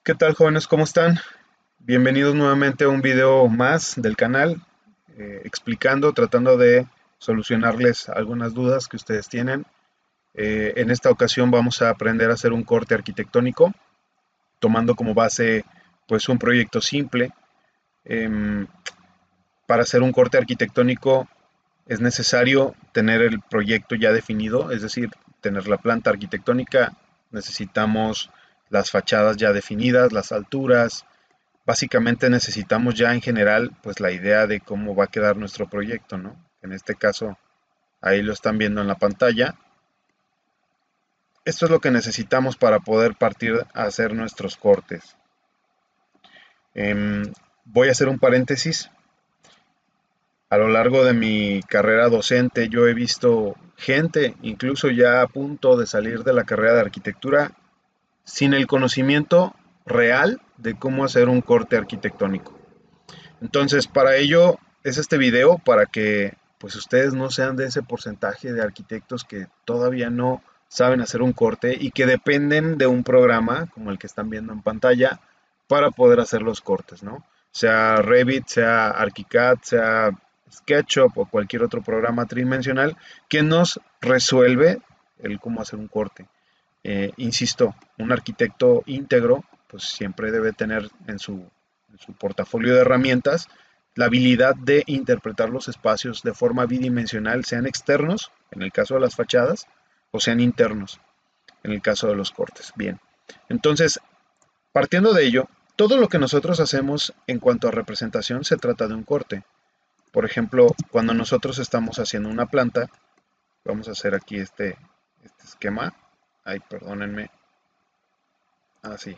¿Qué tal, jóvenes? ¿Cómo están? Bienvenidos nuevamente a un video más del canal, tratando de solucionarles algunas dudas que ustedes tienen. En esta ocasión vamos a aprender a hacer un corte arquitectónico, tomando como base pues un proyecto simple. Em, para hacer un corte arquitectónico es necesario tener el proyecto ya definido, es decir, tener la planta arquitectónica, necesitamos las fachadas ya definidas, las alturas. Básicamente necesitamos ya en general pues la idea de cómo va a quedar nuestro proyecto, ¿no? En este caso, ahí lo están viendo en la pantalla. Esto es lo que necesitamos para poder partir a hacer nuestros cortes. Voy a hacer un paréntesis. A lo largo de mi carrera docente yo he visto gente, incluso ya a punto de salir de la carrera de arquitectura, sin el conocimiento real de cómo hacer un corte arquitectónico. Entonces, para ello es este video para que pues ustedes no sean de ese porcentaje de arquitectos que todavía no saben hacer un corte y que dependen de un programa como el que están viendo en pantalla para poder hacer los cortes, ¿no? Sea Revit, sea ArchiCAD, sea SketchUp o cualquier otro programa tridimensional que nos resuelve el cómo hacer un corte. Insisto, un arquitecto íntegro pues siempre debe tener en su portafolio de herramientas la habilidad de interpretar los espacios de forma bidimensional, sean externos, en el caso de las fachadas, o sean internos, en el caso de los cortes. Bien, entonces, partiendo de ello, todo lo que nosotros hacemos en cuanto a representación se trata de un corte. Por ejemplo, cuando nosotros estamos haciendo una planta, vamos a hacer aquí este esquema. Ay, perdónenme. Así.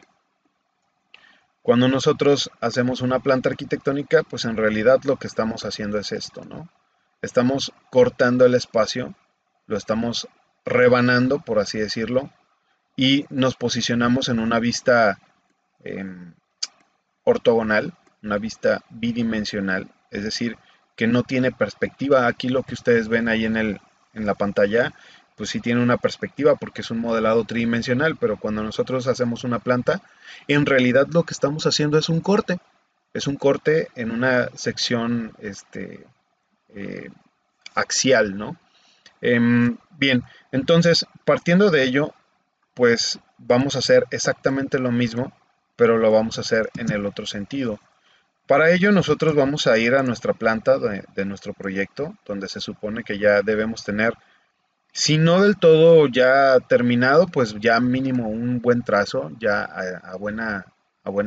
Cuando nosotros hacemos una planta arquitectónica, pues en realidad lo que estamos haciendo es esto, ¿no? Estamos cortando el espacio, lo estamos rebanando, por así decirlo, y nos posicionamos en una vista eh, ortogonal, una vista bidimensional, es decir, que no tiene perspectiva. Aquí lo que ustedes ven ahí en la pantalla, pues sí tiene una perspectiva porque es un modelado tridimensional, pero cuando nosotros hacemos una planta, en realidad lo que estamos haciendo es un corte en una sección eh, axial, ¿no? Bien, entonces, partiendo de ello, pues vamos a hacer exactamente lo mismo, pero lo vamos a hacer en el otro sentido. Para ello nosotros vamos a ir a nuestra planta de nuestro proyecto, donde se supone que ya debemos tener, si no del todo ya terminado, pues ya mínimo un buen trazo, ya a buena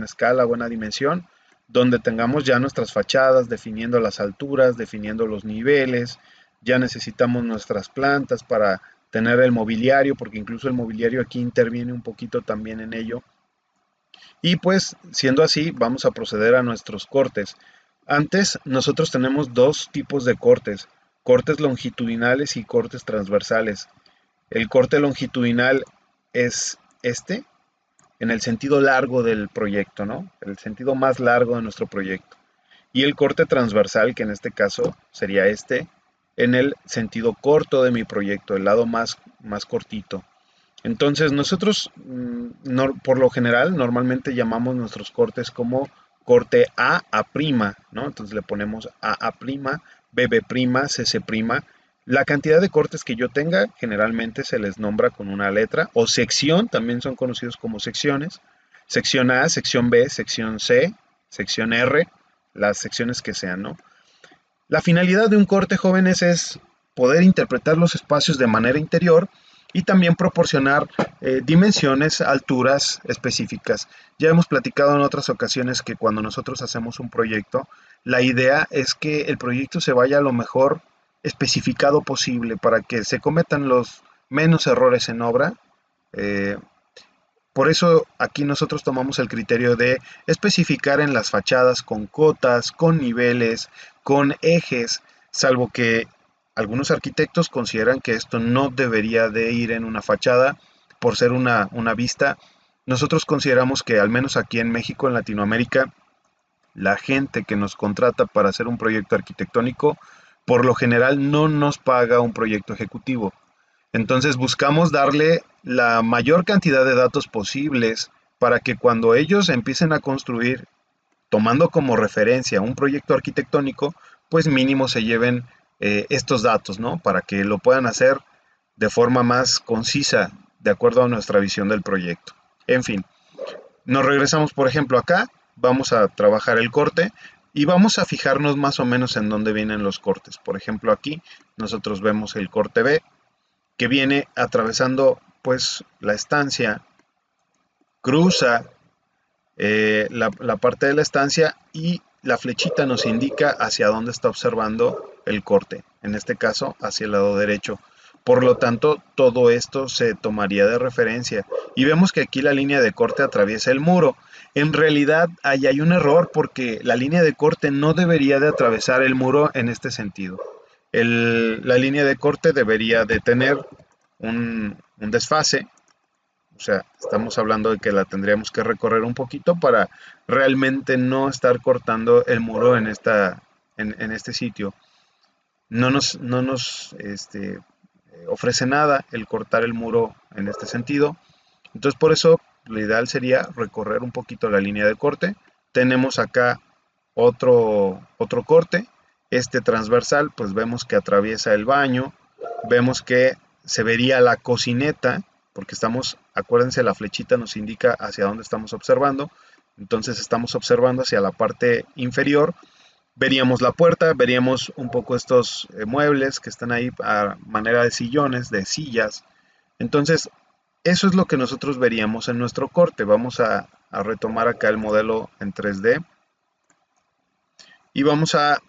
escala, a buena dimensión, donde tengamos ya nuestras fachadas, definiendo las alturas, definiendo los niveles, ya necesitamos nuestras plantas para tener el mobiliario, porque incluso el mobiliario aquí interviene un poquito también en ello. Y pues, siendo así, vamos a proceder a nuestros cortes. Antes, nosotros tenemos dos tipos de cortes, cortes longitudinales y cortes transversales. El corte longitudinal es este, en el sentido largo del proyecto, ¿no? El sentido más largo de nuestro proyecto. Y el corte transversal, que en este caso sería este, en el sentido corto de mi proyecto, el lado más cortito. Entonces nosotros por lo general normalmente llamamos nuestros cortes como corte A prima, ¿no? Entonces le ponemos A prima, BB prima, CC prima. La cantidad de cortes que yo tenga generalmente se les nombra con una letra o sección, también son conocidos como secciones. Sección A, sección B, sección C, sección R, las secciones que sean, ¿no? La finalidad de un corte, jóvenes, es poder interpretar los espacios de manera interior y también proporcionar dimensiones, alturas específicas. Ya hemos platicado en otras ocasiones que cuando nosotros hacemos un proyecto, la idea es que el proyecto se vaya a lo mejor especificado posible para que se cometan los menos errores en obra. Eh, por eso aquí nosotros tomamos el criterio de especificar en las fachadas con cotas, con niveles, con ejes, salvo que algunos arquitectos consideran que esto no debería de ir en una fachada por ser una vista. Nosotros consideramos que al menos aquí en México, en Latinoamérica, la gente que nos contrata para hacer un proyecto arquitectónico, por lo general no nos paga un proyecto ejecutivo. Entonces buscamos darle la mayor cantidad de datos posibles para que cuando ellos empiecen a construir, tomando como referencia un proyecto arquitectónico, pues mínimo se lleven estos datos, ¿no? Para que lo puedan hacer de forma más concisa, de acuerdo a nuestra visión del proyecto. En fin, nos regresamos, por ejemplo, acá, vamos a trabajar el corte y vamos a fijarnos más o menos en dónde vienen los cortes. Por ejemplo, aquí nosotros vemos el corte B, que viene atravesando pues la estancia, cruza la parte de la estancia y la flechita nos indica hacia dónde está observando el corte, en este caso hacia el lado derecho. Por lo tanto, todo esto se tomaría de referencia. Y vemos que aquí la línea de corte atraviesa el muro. En realidad, ahí hay un error porque la línea de corte no debería de atravesar el muro en este sentido. La línea de corte debería de tener un desfase. O sea, estamos hablando de que la tendríamos que recorrer un poquito para realmente no estar cortando el muro en este sitio. No nos ofrece nada el cortar el muro en este sentido. Entonces, por eso, lo ideal sería recorrer un poquito la línea de corte. Tenemos acá otro corte. Este transversal, pues vemos que atraviesa el baño. Vemos que se vería la cocineta, porque acuérdense, la flechita nos indica hacia dónde estamos observando. Entonces estamos observando hacia la parte inferior. Veríamos la puerta, veríamos un poco estos muebles que están ahí a manera de sillones, de sillas. Entonces, eso es lo que nosotros veríamos en nuestro corte. Vamos a retomar acá el modelo en 3D y vamos a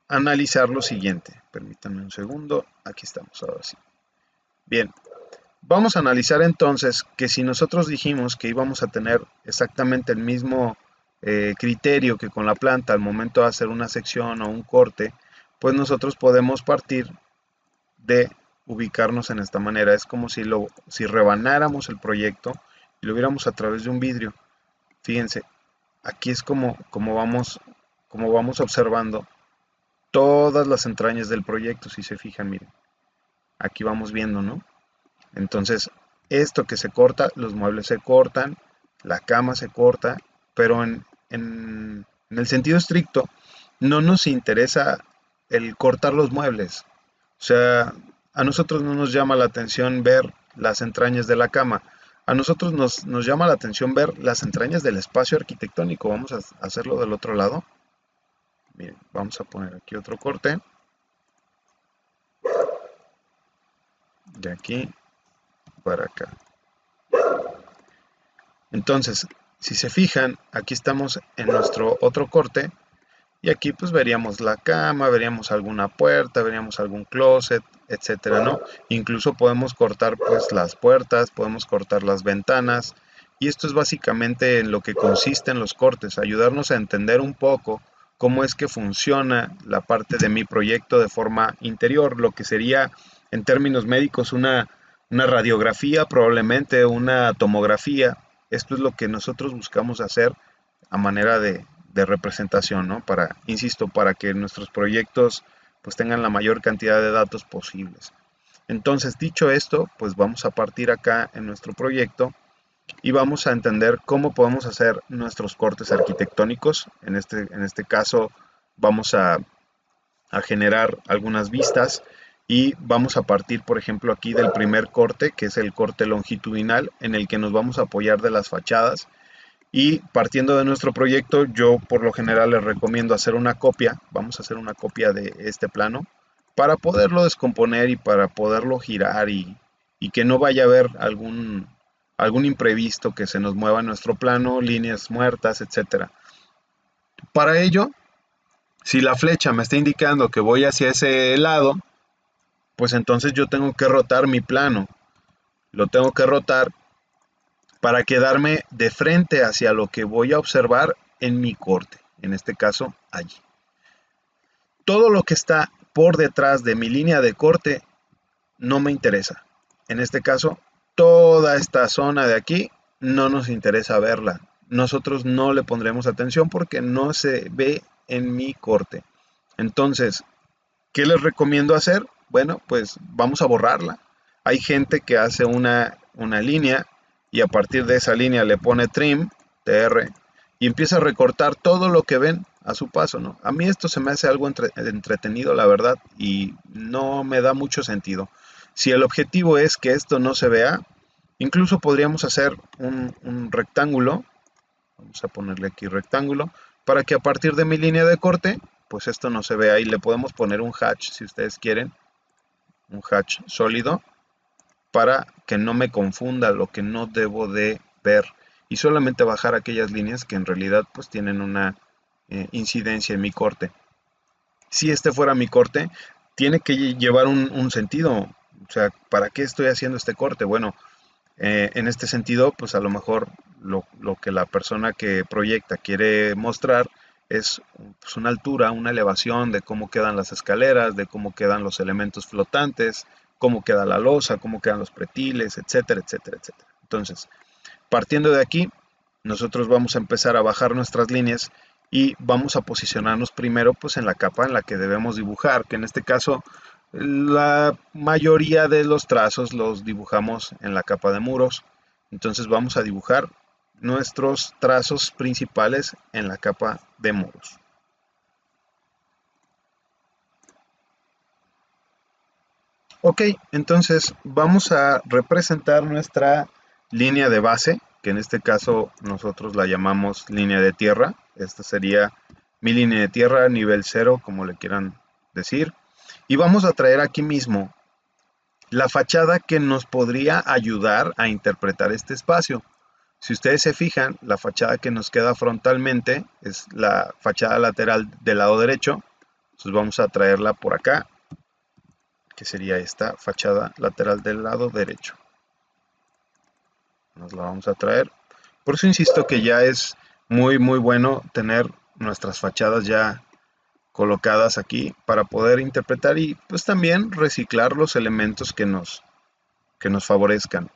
analizar lo siguiente. Permítanme un segundo. Aquí estamos, ahora sí. Bien, vamos a analizar entonces que si nosotros dijimos que íbamos a tener exactamente el mismo criterio que con la planta al momento de hacer una sección o un corte, pues nosotros podemos partir de ubicarnos en esta manera. Es como si rebanáramos el proyecto y lo viéramos a través de un vidrio. Fíjense, aquí es como vamos observando todas las entrañas del proyecto. Si se fijan, miren, aquí vamos viendo, ¿no? Entonces, esto que se corta, los muebles se cortan, la cama se corta, pero en el sentido estricto, no nos interesa el cortar los muebles. O sea, a nosotros no nos llama la atención ver las entrañas de la cama. A nosotros nos llama la atención ver las entrañas del espacio arquitectónico. Vamos a hacerlo del otro lado. Miren, vamos a poner aquí otro corte. De aquí para acá. Entonces, si se fijan, aquí estamos en nuestro otro corte y aquí pues veríamos la cama, veríamos alguna puerta, veríamos algún closet, etcétera, ¿no? Incluso podemos cortar pues las puertas, podemos cortar las ventanas y esto es básicamente en lo que consisten los cortes, ayudarnos a entender un poco cómo es que funciona la parte de mi proyecto de forma interior, lo que sería en términos médicos una radiografía, probablemente una tomografía. Esto es lo que nosotros buscamos hacer a manera de representación, ¿no? Insisto, para que nuestros proyectos pues tengan la mayor cantidad de datos posibles. Entonces, dicho esto, pues vamos a partir acá en nuestro proyecto y vamos a entender cómo podemos hacer nuestros cortes arquitectónicos. En este caso vamos a generar algunas vistas y vamos a partir, por ejemplo, aquí del primer corte, que es el corte longitudinal, en el que nos vamos a apoyar de las fachadas. Y partiendo de nuestro proyecto, yo por lo general les recomiendo hacer una copia. Vamos a hacer una copia de este plano para poderlo descomponer y para poderlo girar y que no vaya a haber algún imprevisto que se nos mueva en nuestro plano, líneas muertas, etcétera. Para ello, si la flecha me está indicando que voy hacia ese lado, pues entonces yo tengo que rotar mi plano. Lo tengo que rotar para quedarme de frente hacia lo que voy a observar en mi corte, en este caso allí. Todo lo que está por detrás de mi línea de corte no me interesa. En este caso, toda esta zona de aquí no nos interesa verla. Nosotros no le pondremos atención porque no se ve en mi corte. Entonces, ¿qué les recomiendo hacer? Bueno, pues vamos a borrarla. Hay gente que hace una línea y a partir de esa línea le pone trim, TR, y empieza a recortar todo lo que ven a su paso, ¿no? A mí esto se me hace algo entretenido, la verdad, y no me da mucho sentido. Si el objetivo es que esto no se vea, incluso podríamos hacer un rectángulo, vamos a ponerle aquí rectángulo, para que a partir de mi línea de corte, pues esto no se vea, y le podemos poner un hatch si ustedes quieren, un hatch sólido, para que no me confunda lo que no debo de ver y solamente bajar aquellas líneas que en realidad pues tienen una incidencia en mi corte. Si este fuera mi corte, tiene que llevar un sentido. O sea, ¿para qué estoy haciendo este corte? Bueno, en este sentido, pues a lo mejor lo que la persona que proyecta quiere mostrar es pues, una altura, una elevación de cómo quedan las escaleras, de cómo quedan los elementos flotantes, cómo queda la losa, cómo quedan los pretiles, etcétera, etcétera, etcétera. Entonces, partiendo de aquí, nosotros vamos a empezar a bajar nuestras líneas y vamos a posicionarnos primero pues en la capa en la que debemos dibujar, que en este caso la mayoría de los trazos los dibujamos en la capa de muros. Entonces vamos a dibujar nuestros trazos principales en la capa de muros. Ok, entonces vamos a representar nuestra línea de base, que en este caso nosotros la llamamos línea de tierra. Esta sería mi línea de tierra, nivel 0, como le quieran decir. Y vamos a traer aquí mismo la fachada que nos podría ayudar a interpretar este espacio. Si ustedes se fijan, la fachada que nos queda frontalmente es la fachada lateral del lado derecho. Entonces vamos a traerla por acá, que sería esta fachada lateral del lado derecho. Nos la vamos a traer. Por eso insisto que ya es muy bueno tener nuestras fachadas ya colocadas aquí para poder interpretar y pues también reciclar los elementos que nos favorezcan.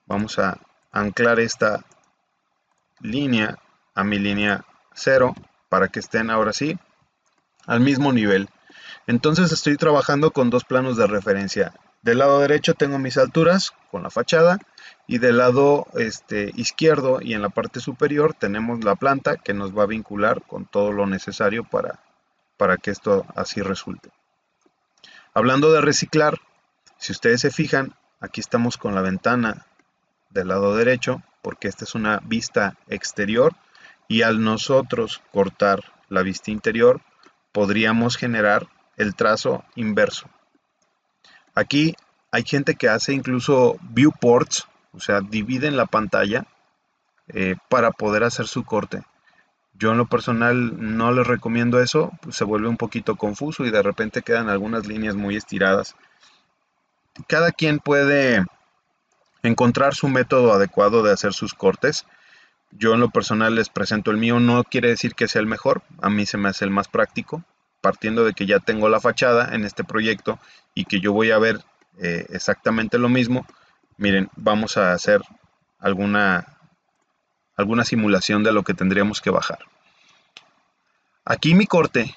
Vamos a anclar esta línea a mi línea 0 para que estén ahora sí al mismo nivel. Entonces estoy trabajando con dos planos de referencia. Del lado derecho tengo mis alturas con la fachada y del lado izquierdo y en la parte superior tenemos la planta que nos va a vincular con todo lo necesario para que esto así resulte. Hablando de reciclar, si ustedes se fijan, aquí estamos con la ventana del lado derecho porque esta es una vista exterior y al nosotros cortar la vista interior podríamos generar el trazo inverso. Aquí hay gente que hace incluso viewports, o sea, dividen la pantalla para poder hacer su corte. Yo en lo personal no les recomiendo eso, pues se vuelve un poquito confuso y de repente quedan algunas líneas muy estiradas. Cada quien puede encontrar su método adecuado de hacer sus cortes. Yo en lo personal les presento el mío, no quiere decir que sea el mejor, a mí se me hace el más práctico, partiendo de que ya tengo la fachada en este proyecto y que yo voy a ver exactamente lo mismo. Miren, vamos a hacer alguna simulación de lo que tendríamos que bajar. Aquí mi corte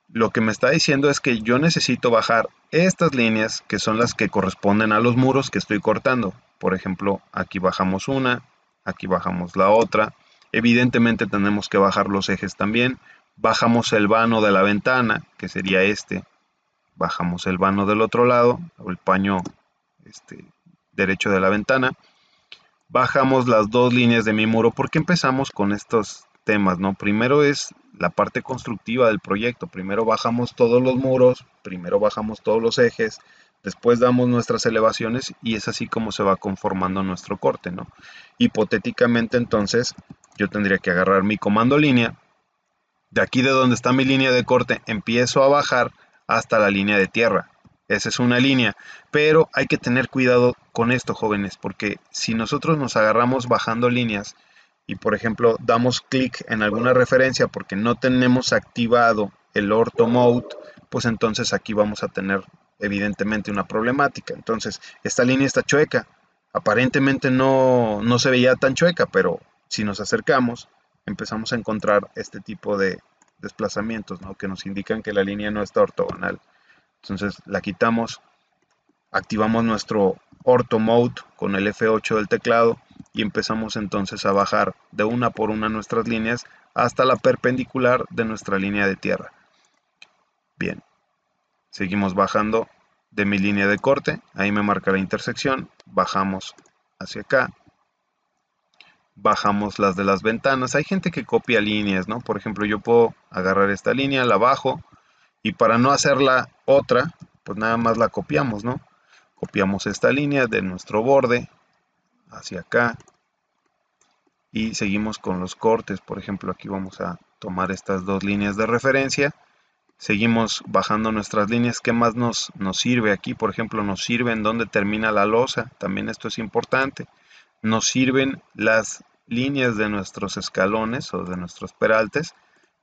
lo que me está diciendo es que yo necesito bajar estas líneas que son las que corresponden a los muros que estoy cortando. Por ejemplo, aquí bajamos una, aquí bajamos la otra. Evidentemente tenemos que bajar los ejes también. Bajamos el vano de la ventana, que sería este. Bajamos el vano del otro lado, o el paño derecho de la ventana. Bajamos las dos líneas de mi muro, porque empezamos con estos temas, ¿no? Primero es la parte constructiva del proyecto. Primero bajamos todos los muros, primero bajamos todos los ejes, después damos nuestras elevaciones y es así como se va conformando nuestro corte, ¿no? Hipotéticamente entonces yo tendría que agarrar mi comando línea, de aquí de donde está mi línea de corte empiezo a bajar hasta la línea de tierra. Esa es una línea, pero hay que tener cuidado con esto, jóvenes, porque si nosotros nos agarramos bajando líneas y por ejemplo damos clic en alguna referencia porque no tenemos activado el Ortho Mode, pues entonces aquí vamos a tener evidentemente una problemática. Entonces esta línea está chueca, aparentemente no se veía tan chueca, pero si nos acercamos empezamos a encontrar este tipo de desplazamientos, ¿no? Que nos indican que la línea no está ortogonal. Entonces la quitamos, activamos nuestro Ortho Mode con el F8 del teclado y empezamos entonces a bajar de una por una nuestras líneas hasta la perpendicular de nuestra línea de tierra. Bien, seguimos bajando de mi línea de corte, ahí me marca la intersección, bajamos hacia acá, bajamos las de las ventanas. Hay gente que copia líneas, ¿no? Por ejemplo, yo puedo agarrar esta línea, la bajo, y para no hacerla otra, pues nada más la copiamos, ¿no? Copiamos esta línea de nuestro borde hacia acá y seguimos con los cortes. Por ejemplo, aquí vamos a tomar estas dos líneas de referencia. Seguimos bajando nuestras líneas. ¿Qué más nos sirve aquí? Por ejemplo, nos sirve en dónde termina la losa. También esto es importante. Nos sirven las líneas de nuestros escalones o de nuestros peraltes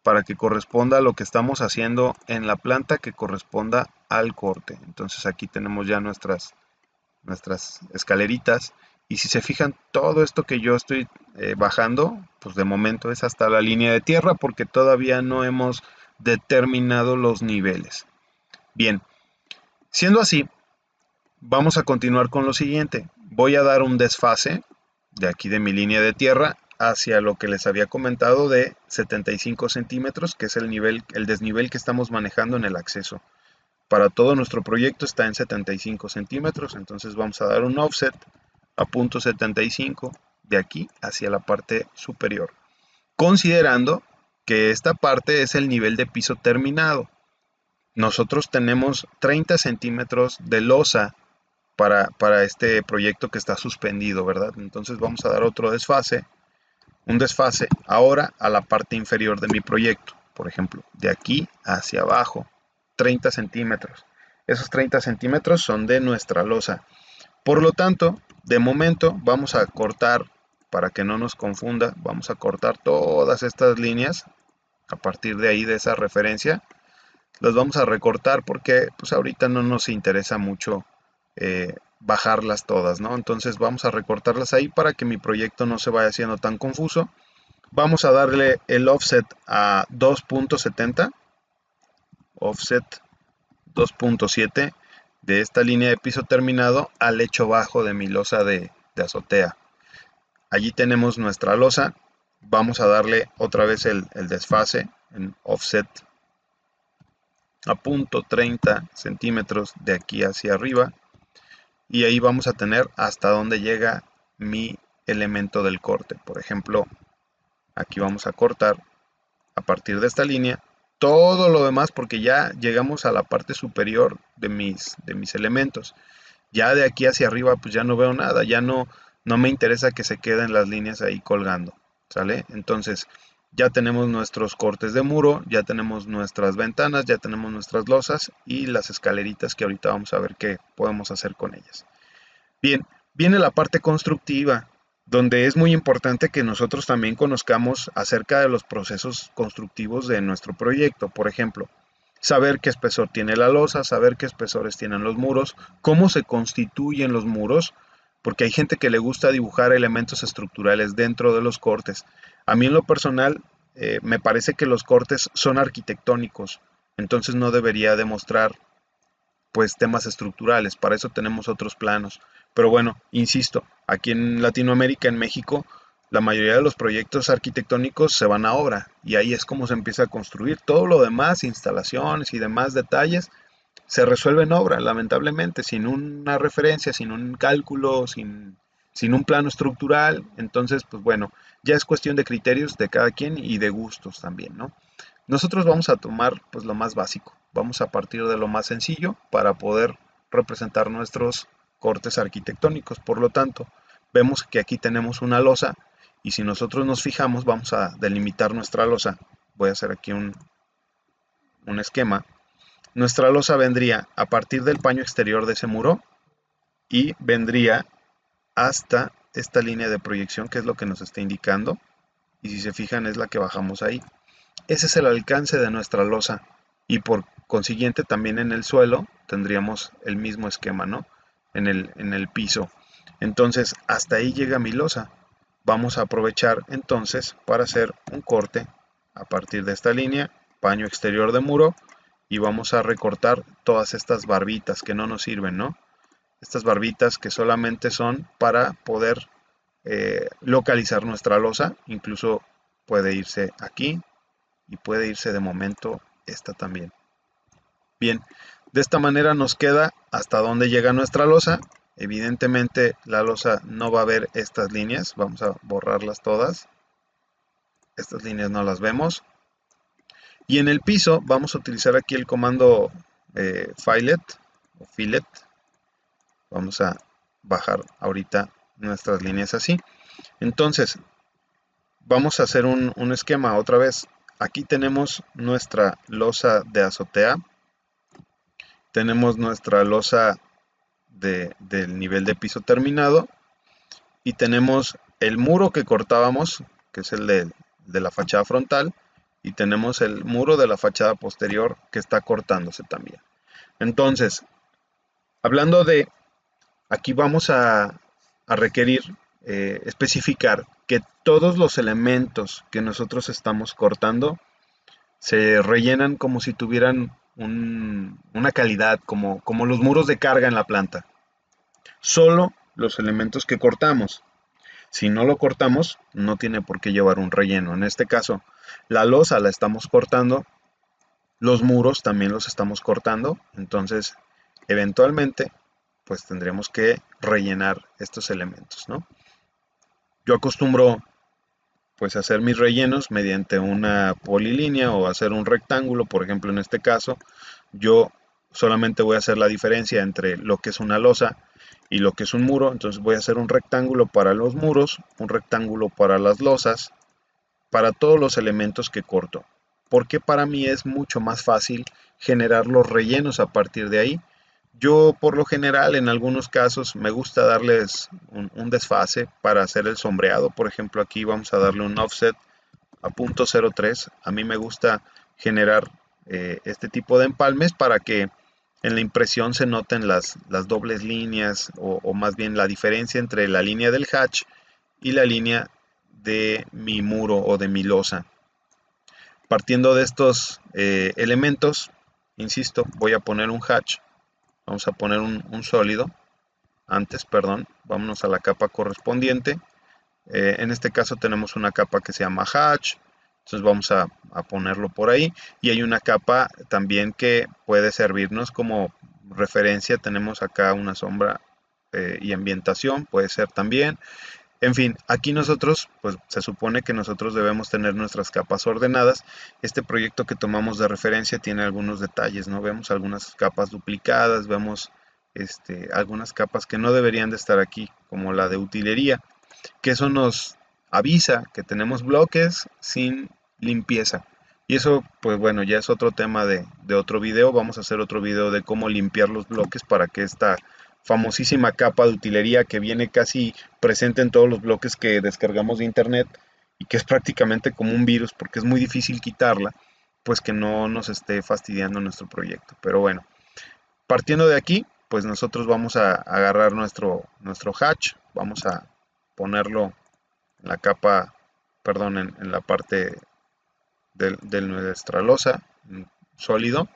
para que corresponda a lo que estamos haciendo en la planta, que corresponda al corte. Entonces aquí tenemos ya nuestras escaleritas, y si se fijan, todo esto que yo estoy bajando, pues de momento es hasta la línea de tierra, porque todavía no hemos determinado los niveles. Bien, siendo así, vamos a continuar con lo siguiente. Voy a dar un desfase de aquí de mi línea de tierra hacia lo que les había comentado de 75 centímetros, que es el desnivel que estamos manejando en el acceso. Para todo nuestro proyecto está en 75 centímetros, entonces vamos a dar un offset a punto 75 de aquí hacia la parte superior, considerando que esta parte es el nivel de piso terminado. Nosotros tenemos 30 centímetros de losa para este proyecto que está suspendido, ¿verdad? Entonces vamos a dar otro desfase, un desfase ahora a la parte inferior de mi proyecto, por ejemplo, de aquí hacia abajo, 30 centímetros. Esos 30 centímetros son de nuestra losa. Por lo tanto, de momento vamos a cortar, para que no nos confunda, vamos a cortar todas estas líneas a partir de ahí, de esa referencia. Las vamos a recortar porque pues ahorita no nos interesa mucho bajarlas todas, ¿no? Entonces vamos a recortarlas ahí para que mi proyecto no se vaya haciendo tan confuso. Vamos a darle el offset a 2.70, offset 2.7 de esta línea de piso terminado al lecho bajo de mi losa de azotea. Allí tenemos nuestra losa. Vamos a darle otra vez el desfase en offset a punto 30 centímetros de aquí hacia arriba, y ahí vamos a tener hasta donde llega mi elemento del corte. Por ejemplo, aquí vamos a cortar a partir de esta línea todo lo demás, porque ya llegamos a la parte superior de mis elementos. Ya de aquí hacia arriba pues ya no veo nada, ya no me interesa que se queden las líneas ahí colgando, ¿sale? Entonces ya tenemos nuestros cortes de muro, ya tenemos nuestras ventanas, ya tenemos nuestras losas y las escaleritas, que ahorita vamos a ver qué podemos hacer con ellas. Bien, viene la parte constructiva, donde es muy importante que nosotros también conozcamos acerca de los procesos constructivos de nuestro proyecto. Por ejemplo, saber qué espesor tiene la losa, saber qué espesores tienen los muros, cómo se constituyen los muros, porque hay gente que le gusta dibujar elementos estructurales dentro de los cortes. A mí en lo personal me parece que los cortes son arquitectónicos, entonces no debería demostrar pues temas estructurales, para eso tenemos otros planos. Pero bueno, insisto, aquí en Latinoamérica, en México, la mayoría de los proyectos arquitectónicos se van a obra, y ahí es como se empieza a construir. Todo lo demás, instalaciones y demás detalles, se resuelve en obra, lamentablemente, sin una referencia, sin un cálculo, sin un plano estructural. Entonces, pues bueno, ya es cuestión de criterios de cada quien y de gustos también, ¿no? Nosotros vamos a tomar pues lo más básico, vamos a partir de lo más sencillo para poder representar nuestros cortes arquitectónicos. Por lo tanto, vemos que aquí tenemos una losa, y si nosotros nos fijamos vamos a delimitar nuestra losa. Voy a hacer aquí un esquema. Nuestra losa vendría a partir del paño exterior de ese muro y vendría hasta esta línea de proyección, que es lo que nos está indicando, y si se fijan es la que bajamos ahí. Ese es el alcance de nuestra losa, y por consiguiente también en el suelo tendríamos el mismo esquema, ¿no? En el piso. Entonces hasta ahí llega mi losa. Vamos a aprovechar entonces para hacer un corte a partir de esta línea, paño exterior de muro, y vamos a recortar todas estas barbitas que no nos sirven, ¿no? Estas barbitas que solamente son para poder localizar nuestra losa. Incluso puede irse aquí y puede irse de momento esta también. Bien, de esta manera nos queda hasta dónde llega nuestra losa. Evidentemente la losa no va a ver estas líneas, vamos a borrarlas todas. Estas líneas no las vemos. Y en el piso vamos a utilizar aquí el comando filet o fillet. Vamos a bajar ahorita nuestras líneas así. Entonces, vamos a hacer un esquema otra vez. Aquí tenemos nuestra losa de azotea. Tenemos nuestra losa del nivel de piso terminado. Y tenemos el muro que cortábamos, que es el de la fachada frontal. Y tenemos el muro de la fachada posterior que está cortándose también. Entonces, hablando de, aquí vamos a requerir especificar que todos los elementos que nosotros estamos cortando se rellenan como si tuvieran una calidad, como los muros de carga en la planta. Solo los elementos que cortamos. Si no lo cortamos, no tiene por qué llevar un relleno. En este caso, la losa la estamos cortando, los muros también los estamos cortando, entonces eventualmente pues tendremos que rellenar estos elementos, ¿no? Yo acostumbro pues hacer mis rellenos mediante una polilínea o hacer un rectángulo. Por ejemplo, en este caso yo solamente voy a hacer la diferencia entre lo que es una losa y lo que es un muro. Entonces voy a hacer un rectángulo para los muros, un rectángulo para las losas, para todos los elementos que corto, porque para mí es mucho más fácil generar los rellenos a partir de ahí. Yo por lo general en algunos casos me gusta darles un desfase para hacer el sombreado. Por ejemplo, aquí vamos a darle un offset a 0.03. A mí me gusta generar este tipo de empalmes para que en la impresión se noten las dobles líneas o más bien la diferencia entre la línea del hatch y la línea de mi muro o de mi losa. Partiendo de estos elementos, insisto, voy a poner un hatch. Vamos a poner un sólido. Vámonos a la capa correspondiente. En este caso tenemos una capa que se llama hatch. Entonces vamos a ponerlo por ahí. Y hay una capa también que puede servirnos como referencia. Tenemos acá una sombra y ambientación, puede ser también. En fin, aquí nosotros, pues se supone que nosotros debemos tener nuestras capas ordenadas. Este proyecto que tomamos de referencia tiene algunos detalles, ¿no? Vemos algunas capas duplicadas, vemos algunas capas que no deberían de estar aquí, como la de utilería, que eso nos avisa que tenemos bloques sin limpieza. Y eso, pues bueno, ya es otro tema de otro video. Vamos a hacer otro video de cómo limpiar los bloques para que esta famosísima capa de utilería que viene casi presente en todos los bloques que descargamos de internet y que es prácticamente como un virus porque es muy difícil quitarla, pues que no nos esté fastidiando nuestro proyecto. Pero bueno, partiendo de aquí, pues nosotros vamos a agarrar nuestro hatch, vamos a ponerlo en la capa, perdón, en la parte de nuestra losa sólido.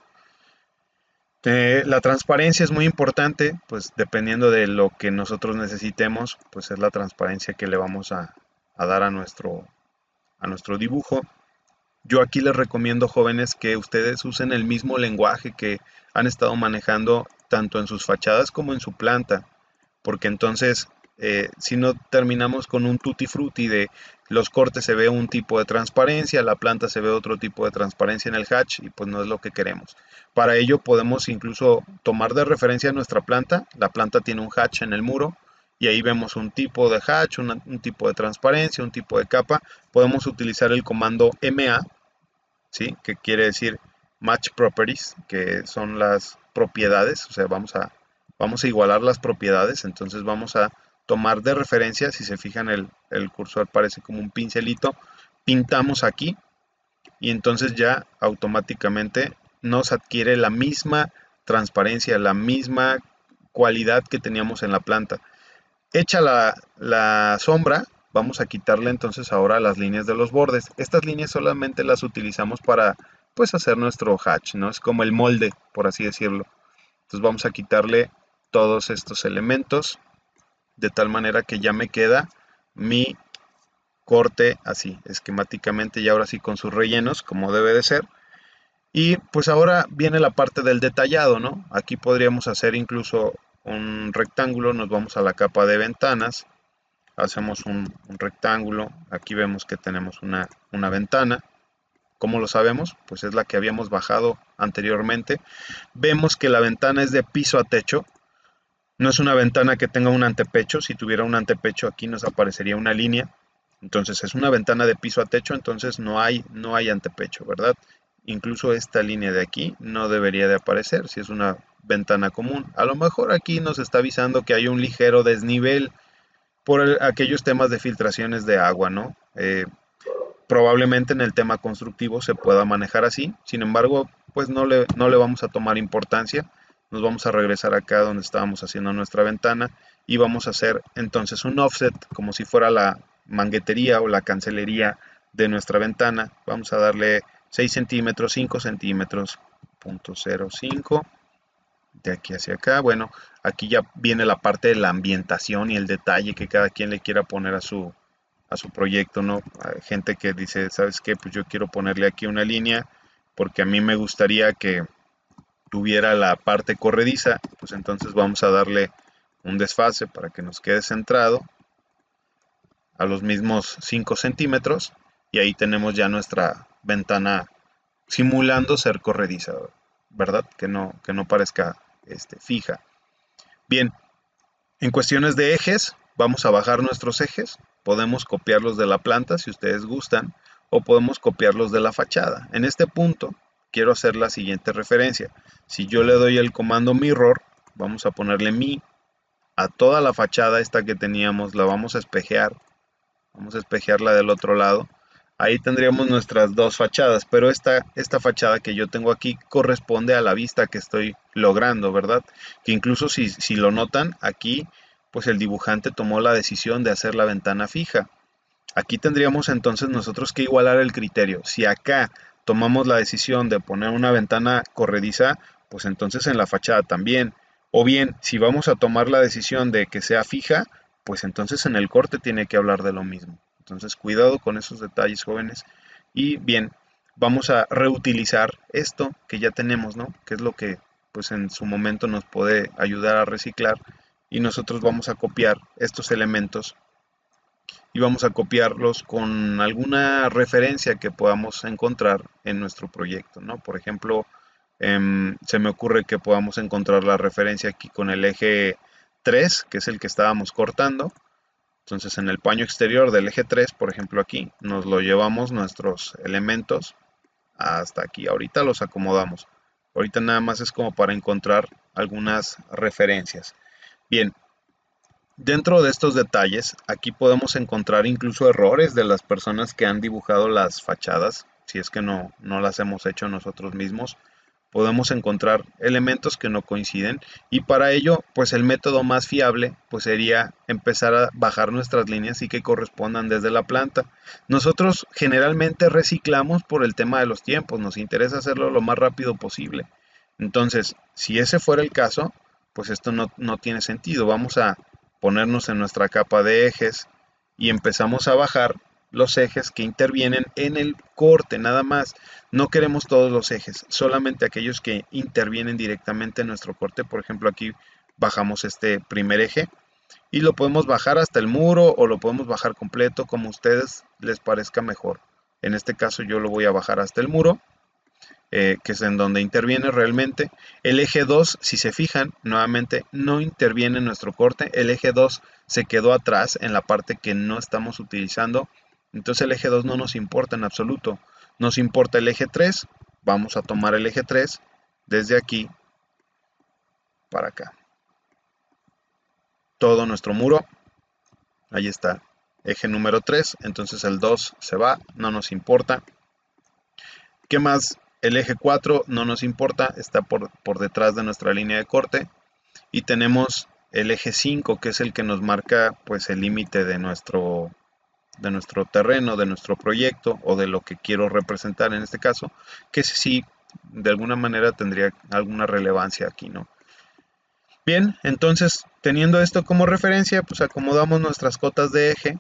La transparencia es muy importante, pues dependiendo de lo que nosotros necesitemos, pues es la transparencia que le vamos a dar a nuestro dibujo. Yo aquí les recomiendo, jóvenes, que ustedes usen el mismo lenguaje que han estado manejando tanto en sus fachadas como en su planta, porque entonces si no terminamos con un tutti frutti de los cortes se ve un tipo de transparencia, la planta se ve otro tipo de transparencia en el hatch y pues no es lo que queremos. Para ello podemos incluso tomar de referencia nuestra planta. La planta tiene un hatch en el muro y ahí vemos un tipo de hatch, un tipo de transparencia, un tipo de capa. Podemos utilizar el comando MA, ¿sí? Que quiere decir Match Properties, que son las propiedades, o sea, vamos a igualar las propiedades. Entonces vamos a tomar de referencia, si se fijan el cursor parece como un pincelito, pintamos aquí y entonces ya automáticamente nos adquiere la misma transparencia, la misma cualidad que teníamos en la planta. Hecha la sombra, vamos a quitarle entonces ahora las líneas de los bordes. Estas líneas solamente las utilizamos para pues hacer nuestro hatch, ¿no? Es como el molde, por así decirlo. Entonces vamos a quitarle todos estos elementos de tal manera que ya me queda mi corte así, esquemáticamente, y ahora sí con sus rellenos, como debe de ser. Y pues ahora viene la parte del detallado, ¿no? Aquí podríamos hacer incluso un rectángulo, nos vamos a la capa de ventanas, hacemos un rectángulo, aquí vemos que tenemos una ventana. ¿Cómo lo sabemos? Pues es la que habíamos bajado anteriormente. Vemos que la ventana es de piso a techo, no es una ventana que tenga un antepecho. Si tuviera un antepecho aquí nos aparecería una línea. Entonces es una ventana de piso a techo, entonces no hay antepecho, ¿verdad? Incluso esta línea de aquí no debería de aparecer si es una ventana común. A lo mejor aquí nos está avisando que hay un ligero desnivel por aquellos temas de filtraciones de agua, ¿no? Probablemente en el tema constructivo se pueda manejar así, sin embargo, pues no le vamos a tomar importancia. Nos vamos a regresar acá donde estábamos haciendo nuestra ventana y vamos a hacer entonces un offset como si fuera la manguetería o la cancelería de nuestra ventana. Vamos a darle 6 centímetros, 5 centímetros, 0.05 de aquí hacia acá. Bueno, aquí ya viene la parte de la ambientación y el detalle que cada quien le quiera poner a su proyecto, ¿no? Hay gente que dice, ¿sabes qué? Pues yo quiero ponerle aquí una línea porque a mí me gustaría que tuviera la parte corrediza, pues entonces vamos a darle un desfase para que nos quede centrado a los mismos 5 centímetros y ahí tenemos ya nuestra ventana simulando ser corrediza, ¿verdad? Que no parezca fija. Bien, en cuestiones de ejes, vamos a bajar nuestros ejes. Podemos copiarlos de la planta si ustedes gustan, o podemos copiarlos de la fachada. En este punto, quiero hacer la siguiente referencia. Si yo le doy el comando mirror, vamos a ponerle mi a toda la fachada esta que teníamos, la vamos a espejear. Vamos a espejearla del otro lado. Ahí tendríamos nuestras dos fachadas, pero esta fachada que yo tengo aquí corresponde a la vista que estoy logrando, ¿verdad? Que incluso si lo notan, aquí pues el dibujante tomó la decisión de hacer la ventana fija. Aquí tendríamos entonces nosotros que igualar el criterio. Si acá tomamos la decisión de poner una ventana corrediza, pues entonces en la fachada también. O bien, si vamos a tomar la decisión de que sea fija, pues entonces en el corte tiene que hablar de lo mismo. Entonces cuidado con esos detalles, jóvenes. Y bien, vamos a reutilizar esto que ya tenemos, ¿no? Que es lo que pues en su momento nos puede ayudar a reciclar. Y nosotros vamos a copiar estos elementos y vamos a copiarlos con alguna referencia que podamos encontrar en nuestro proyecto, ¿no? Por ejemplo, se me ocurre que podamos encontrar la referencia aquí con el eje 3, que es el que estábamos cortando. Entonces en el paño exterior del eje 3, por ejemplo aquí, nos lo llevamos nuestros elementos hasta aquí. Ahorita los acomodamos. Ahorita nada más es como para encontrar algunas referencias. Bien, dentro de estos detalles, aquí podemos encontrar incluso errores de las personas que han dibujado las fachadas, si es que no las hemos hecho nosotros mismos. Podemos encontrar elementos que no coinciden y para ello, pues el método más fiable pues sería empezar a bajar nuestras líneas y que correspondan desde la planta. Nosotros generalmente reciclamos por el tema de los tiempos, nos interesa hacerlo lo más rápido posible. Entonces, si ese fuera el caso, pues esto no tiene sentido. Vamos a ponernos en nuestra capa de ejes y empezamos a bajar los ejes que intervienen en el corte, nada más. No queremos todos los ejes, solamente aquellos que intervienen directamente en nuestro corte. Por ejemplo, aquí bajamos este primer eje y lo podemos bajar hasta el muro o lo podemos bajar completo como a ustedes les parezca mejor. En este caso yo lo voy a bajar hasta el muro, que es en donde interviene realmente. El eje 2, si se fijan, nuevamente no interviene en nuestro corte. El eje 2 se quedó atrás en la parte que no estamos utilizando. Entonces el eje 2 no nos importa en absoluto. Nos importa el eje 3. Vamos a tomar el eje 3 desde aquí para acá. Todo nuestro muro. Ahí está. Eje número 3. Entonces el 2 se va. No nos importa. ¿Qué más? El eje 4 no nos importa, está por detrás de nuestra línea de corte. Y tenemos el eje 5, que es el que nos marca pues el límite de nuestro terreno, de nuestro proyecto o de lo que quiero representar en este caso, que sí de alguna manera tendría alguna relevancia aquí, ¿no? Bien, entonces teniendo esto como referencia, pues acomodamos nuestras cotas de eje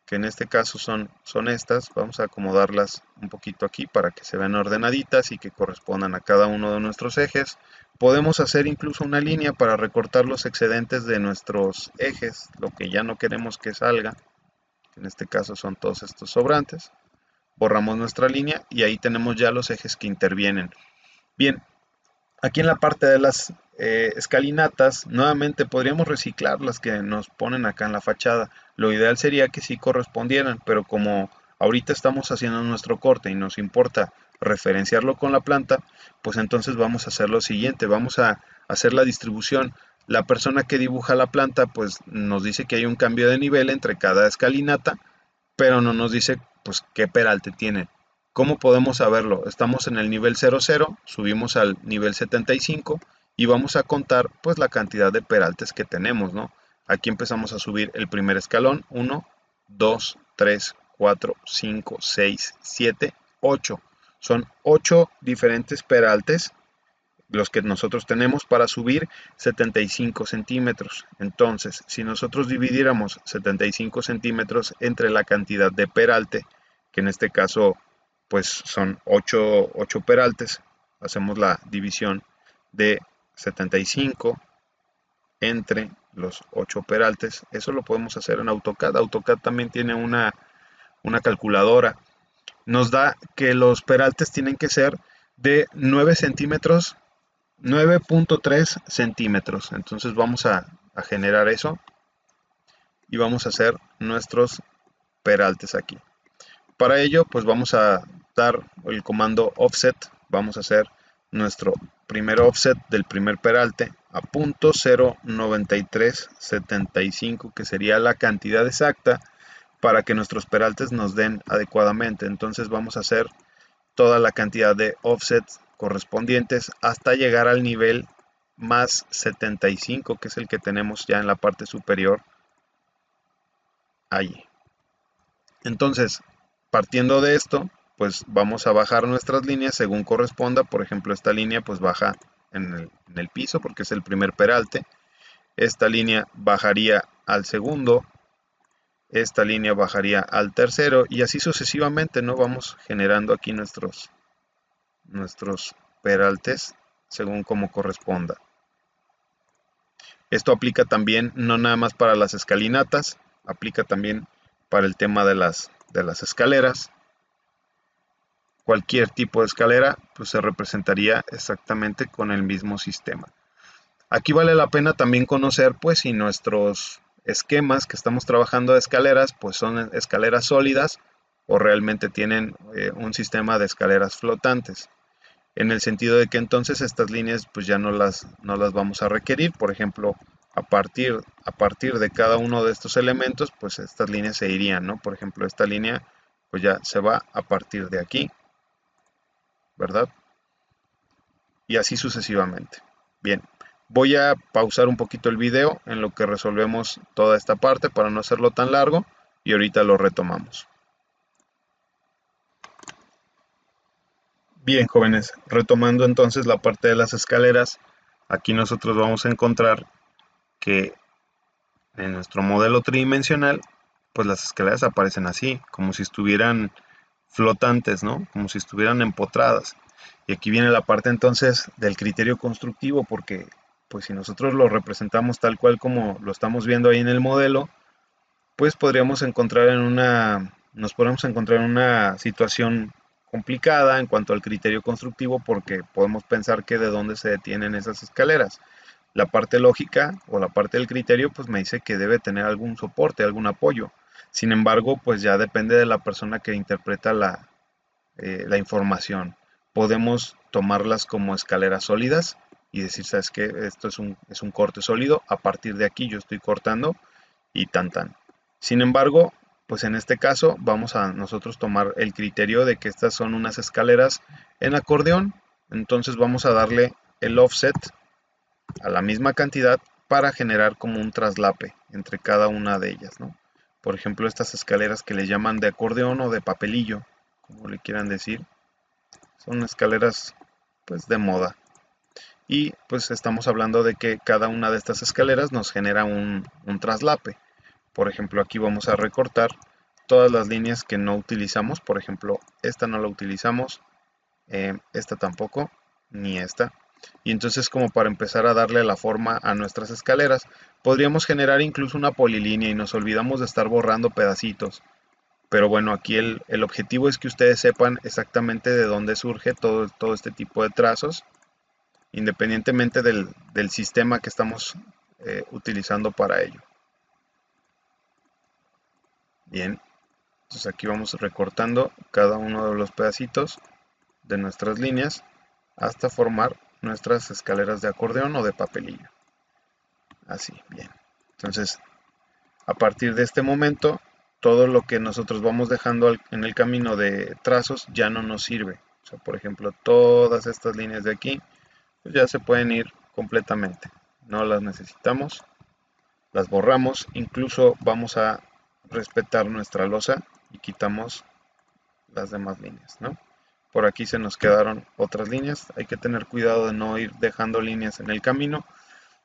que en este caso son estas. Vamos a acomodarlas un poquito aquí para que se vean ordenaditas y que correspondan a cada uno de nuestros ejes. Podemos hacer incluso una línea para recortar los excedentes de nuestros ejes, lo que ya no queremos que salga, en este caso son todos estos sobrantes. Borramos nuestra línea y ahí tenemos ya los ejes que intervienen. Bien, aquí en la parte de las escalinatas, nuevamente podríamos reciclar las que nos ponen acá en la fachada. Lo ideal sería que sí correspondieran, pero como ahorita estamos haciendo nuestro corte y nos importa referenciarlo con la planta, pues entonces vamos a hacer lo siguiente, vamos a hacer la distribución. La persona que dibuja la planta pues nos dice que hay un cambio de nivel entre cada escalinata, pero no nos dice pues qué peralte tiene. ¿Cómo podemos saberlo? Estamos en el nivel 00, subimos al nivel 75 y vamos a contar pues la cantidad de peraltes que tenemos, ¿no? Aquí empezamos a subir el primer escalón, 1, 2, 3, 4, 5, 6, 7, 8. Son 8 diferentes peraltes los que nosotros tenemos para subir 75 centímetros. Entonces, si nosotros dividiéramos 75 centímetros entre la cantidad de peralte, que en este caso pues son 8 peraltes, hacemos la división de 75 entre los 8 peraltes. Eso lo podemos hacer en AutoCAD. AutoCAD también tiene una calculadora. Nos da que los peraltes tienen que ser de 9 centímetros 9.3 centímetros. Entonces vamos a generar eso y vamos a hacer nuestros peraltes aquí. Para ello pues vamos a dar el comando offset. Vamos a hacer nuestro primer offset del primer peralte a .09375, que sería la cantidad exacta para que nuestros peraltes nos den adecuadamente. Entonces vamos a hacer toda la cantidad de offsets correspondientes hasta llegar al nivel más 75, que es el que tenemos ya en la parte superior allí. Entonces, partiendo de esto, pues vamos a bajar nuestras líneas según corresponda. Por ejemplo, esta línea pues baja en el piso porque es el primer peralte. Esta línea bajaría al segundo. Esta línea bajaría al tercero y así sucesivamente, ¿no? Vamos generando aquí nuestros peraltes según como corresponda. Esto aplica también no nada más para las escalinatas, aplica también para el tema de las escaleras. Cualquier tipo de escalera pues se representaría exactamente con el mismo sistema. Aquí vale la pena también conocer pues si nuestros esquemas que estamos trabajando de escaleras pues son escaleras sólidas o realmente tienen un sistema de escaleras flotantes, en el sentido de que entonces estas líneas pues ya no las vamos a requerir. Por ejemplo, a partir de cada uno de estos elementos pues estas líneas se irían, ¿no? Por ejemplo, esta línea pues ya se va a partir de aquí, ¿verdad? Y así sucesivamente. Bien, voy a pausar un poquito el video en lo que resolvemos toda esta parte para no hacerlo tan largo y ahorita lo retomamos. Bien, jóvenes, retomando entonces la parte de las escaleras, aquí nosotros vamos a encontrar que en nuestro modelo tridimensional, pues las escaleras aparecen así, como si estuvieran flotantes, ¿no? Como si estuvieran empotradas. Y aquí viene la parte entonces del criterio constructivo, porque pues si nosotros lo representamos tal cual como lo estamos viendo ahí en el modelo, pues nos podemos encontrar en una situación complicada en cuanto al criterio constructivo, porque podemos pensar que de dónde se detienen esas escaleras. La parte lógica o la parte del criterio pues me dice que debe tener algún soporte, algún apoyo. Sin embargo, pues ya depende de la persona que interpreta la información. Podemos tomarlas como escaleras sólidas y decir, ¿sabes qué? Esto es un corte sólido, a partir de aquí yo estoy cortando y tan tan. Sin embargo, pues en este caso vamos a nosotros tomar el criterio de que estas son unas escaleras en acordeón. Entonces vamos a darle el offset a la misma cantidad para generar como un traslape entre cada una de ellas, ¿no? Por ejemplo, estas escaleras que le llaman de acordeón o de papelillo, como le quieran decir, son escaleras pues de moda. Y pues estamos hablando de que cada una de estas escaleras nos genera un traslape. Por ejemplo, aquí vamos a recortar todas las líneas que no utilizamos. Por ejemplo, esta no la utilizamos, esta tampoco, ni esta. Y entonces, como para empezar a darle la forma a nuestras escaleras, podríamos generar incluso una polilínea y nos olvidamos de estar borrando pedacitos. Pero bueno, aquí el objetivo es que ustedes sepan exactamente de dónde surge todo este tipo de trazos, independientemente del sistema que estamos utilizando para ello. Bien, entonces aquí vamos recortando cada uno de los pedacitos de nuestras líneas hasta formar nuestras escaleras de acordeón o de papelillo. Así, bien. Entonces, a partir de este momento, todo lo que nosotros vamos dejando en el camino de trazos ya no nos sirve. O sea, por ejemplo, todas estas líneas de aquí pues ya se pueden ir completamente. No las necesitamos, las borramos, incluso vamos a respetar nuestra losa y quitamos las demás líneas, ¿no? Por aquí se nos quedaron otras líneas, hay que tener cuidado de no ir dejando líneas en el camino.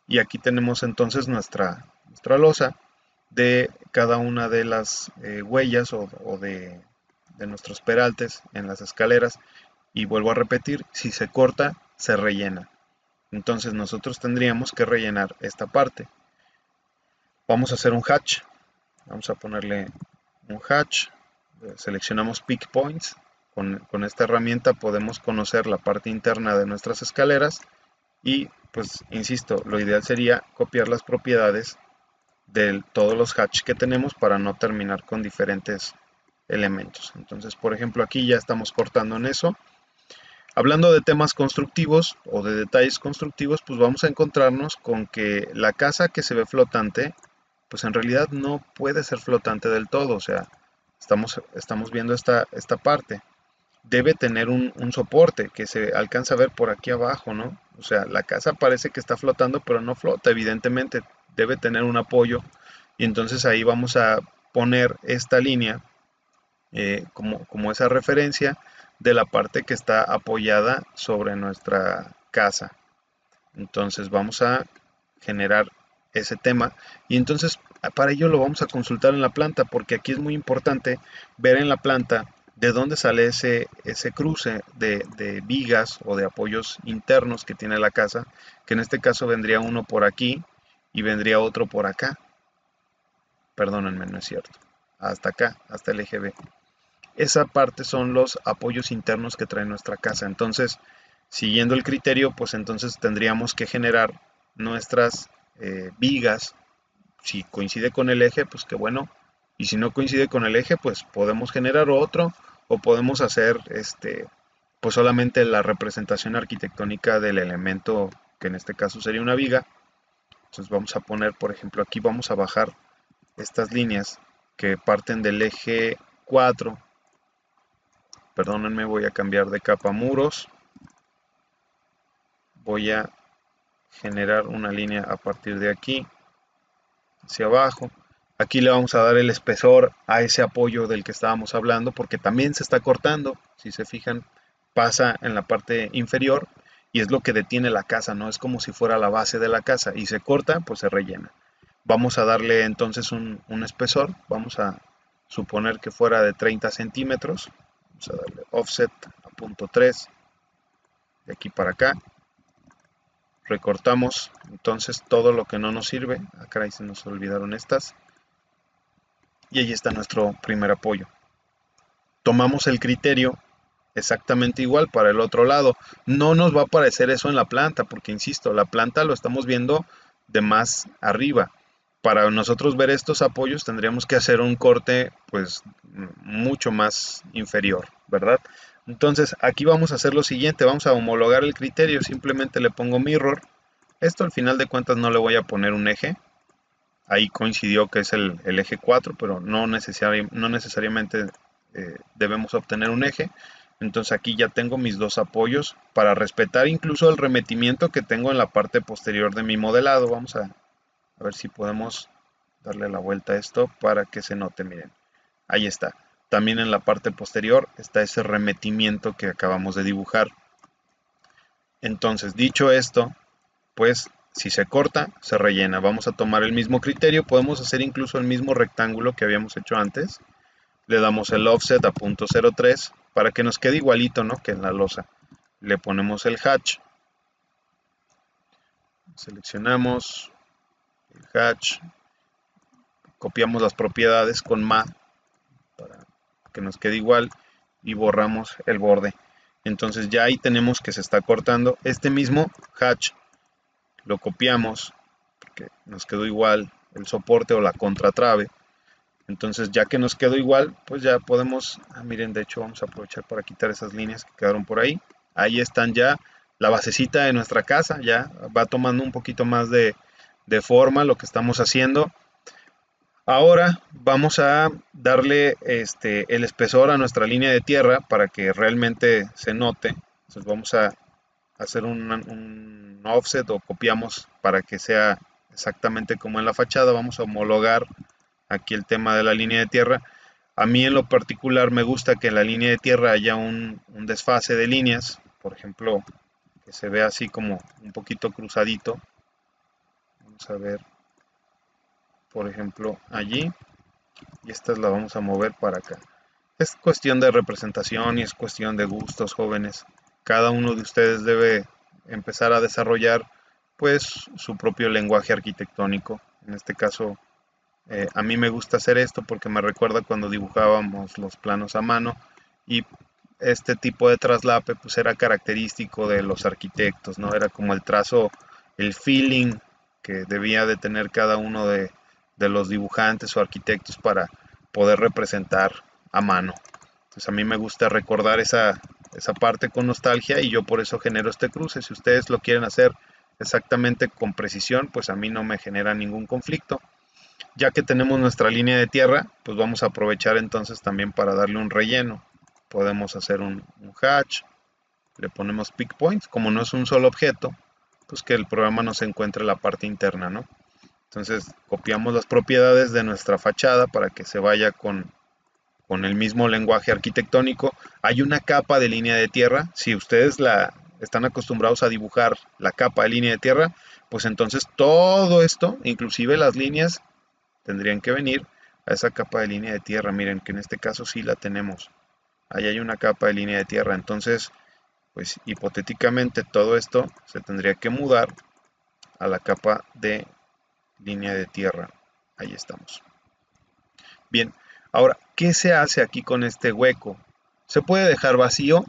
Y aquí tenemos entonces nuestra losa de cada una de las huellas o de nuestros peraltes en las escaleras. Y vuelvo a repetir, si se corta, se rellena. Entonces nosotros tendríamos que rellenar esta parte. Vamos a hacer un hatch. Vamos a ponerle un hatch. Seleccionamos Pick Points. Con esta herramienta podemos conocer la parte interna de nuestras escaleras. Y pues, insisto, lo ideal sería copiar las propiedades de todos los hatch que tenemos para no terminar con diferentes elementos. Entonces, por ejemplo, aquí ya estamos cortando en eso. Hablando de temas constructivos o de detalles constructivos, pues vamos a encontrarnos con que la casa que se ve flotante, pues en realidad no puede ser flotante del todo. O sea, estamos viendo esta parte. Debe tener un soporte que se alcanza a ver por aquí abajo, ¿no? O sea, la casa parece que está flotando, pero no flota, evidentemente debe tener un apoyo. Y entonces ahí vamos a poner esta línea como esa referencia de la parte que está apoyada sobre nuestra casa. Entonces vamos a generar ese tema y entonces para ello lo vamos a consultar en la planta, porque aquí es muy importante ver en la planta de dónde sale ese cruce de vigas o de apoyos internos que tiene la casa, que en este caso vendría uno por aquí y vendría otro por acá. Perdónenme, no es cierto. Hasta acá, hasta el eje B. Esa parte son los apoyos internos que trae nuestra casa. Entonces, siguiendo el criterio, pues entonces tendríamos que generar nuestras vigas. Si coincide con el eje, pues qué bueno. Y si no coincide con el eje, pues podemos generar otro o podemos hacer pues solamente la representación arquitectónica del elemento, que en este caso sería una viga. Entonces vamos a poner, por ejemplo, aquí vamos a bajar estas líneas que parten del eje 4. Perdónenme, voy a cambiar de capa muros. Voy a generar una línea a partir de aquí hacia abajo. Aquí le vamos a dar el espesor a ese apoyo del que estábamos hablando, porque también se está cortando. Si se fijan, pasa en la parte inferior y es lo que detiene la casa, ¿no? Es como si fuera la base de la casa y se corta, pues se rellena. Vamos a darle entonces un espesor. Vamos a suponer que fuera de 30 centímetros. Vamos a darle offset a punto 3 de aquí para acá. Recortamos entonces todo lo que no nos sirve. Acá ahí se nos olvidaron estas. Y ahí está nuestro primer apoyo. Tomamos el criterio exactamente igual para el otro lado. No nos va a aparecer eso en la planta, porque insisto, la planta lo estamos viendo de más arriba. Para nosotros ver estos apoyos tendríamos que hacer un corte pues mucho más inferior, ¿verdad? Entonces aquí vamos a hacer lo siguiente, vamos a homologar el criterio, simplemente le pongo mirror. Esto al final de cuentas no le voy a poner un eje. Ahí coincidió que es el eje 4, pero no necesariamente debemos obtener un eje. Entonces aquí ya tengo mis dos apoyos para respetar incluso el remetimiento que tengo en la parte posterior de mi modelado. Vamos a ver si podemos darle la vuelta a esto para que se note, miren. Ahí está. También en la parte posterior está ese remetimiento que acabamos de dibujar. Entonces, dicho esto, pues si se corta, se rellena. Vamos a tomar el mismo criterio, podemos hacer incluso el mismo rectángulo que habíamos hecho antes. le damos el offset a .03 para que nos quede igualito, ¿no?, que en la losa. Le ponemos el hatch, seleccionamos el hatch, copiamos las propiedades con ma para que nos quede igual y borramos el borde. Entonces ya ahí tenemos que se está cortando. Este mismo hatch lo copiamos porque nos quedó igual el soporte o la contratrave. Entonces ya que nos quedó igual, pues ya podemos, miren, de hecho vamos a aprovechar para quitar esas líneas que quedaron por ahí. Ahí están ya la basecita de nuestra casa, ya va tomando un poquito más de forma lo que estamos haciendo. Ahora vamos a darle el espesor a nuestra línea de tierra para que realmente se note. Entonces vamos a hacer un offset o copiamos para que sea exactamente como en la fachada. Vamos a homologar aquí el tema de la línea de tierra. A mí en lo particular me gusta que en la línea de tierra haya un desfase de líneas, por ejemplo, que se vea así como un poquito cruzadito. Vamos a ver, por ejemplo, allí, y estas la vamos a mover para acá. Es cuestión de representación y es cuestión de gustos, jóvenes. Cada uno de ustedes debe empezar a desarrollar pues su propio lenguaje arquitectónico. En este caso, a mí me gusta hacer esto porque me recuerda cuando dibujábamos los planos a mano y este tipo de traslape pues era característico de los arquitectos, ¿no? Era como el trazo, el feeling que debía de tener cada uno de los dibujantes o arquitectos para poder representar a mano. Entonces a mí me gusta recordar esa parte con nostalgia y yo por eso genero este cruce. Si ustedes lo quieren hacer exactamente con precisión, pues a mí no me genera ningún conflicto. Ya que tenemos nuestra línea de tierra, pues vamos a aprovechar entonces también para darle un relleno. Podemos hacer un hatch, le ponemos pick points, como no es un solo objeto, pues que el programa nos encuentre la parte interna, ¿no? Entonces copiamos las propiedades de nuestra fachada para que se vaya con el mismo lenguaje arquitectónico. Hay una capa de línea de tierra, si ustedes están acostumbrados a dibujar la capa de línea de tierra, pues entonces todo esto, inclusive las líneas, tendrían que venir a esa capa de línea de tierra. Miren que en este caso sí la tenemos. Ahí hay una capa de línea de tierra. Entonces, pues hipotéticamente todo esto se tendría que mudar a la capa de línea de tierra. Ahí estamos. Bien, ahora, ¿qué se hace aquí con este hueco? ¿Se puede dejar vacío?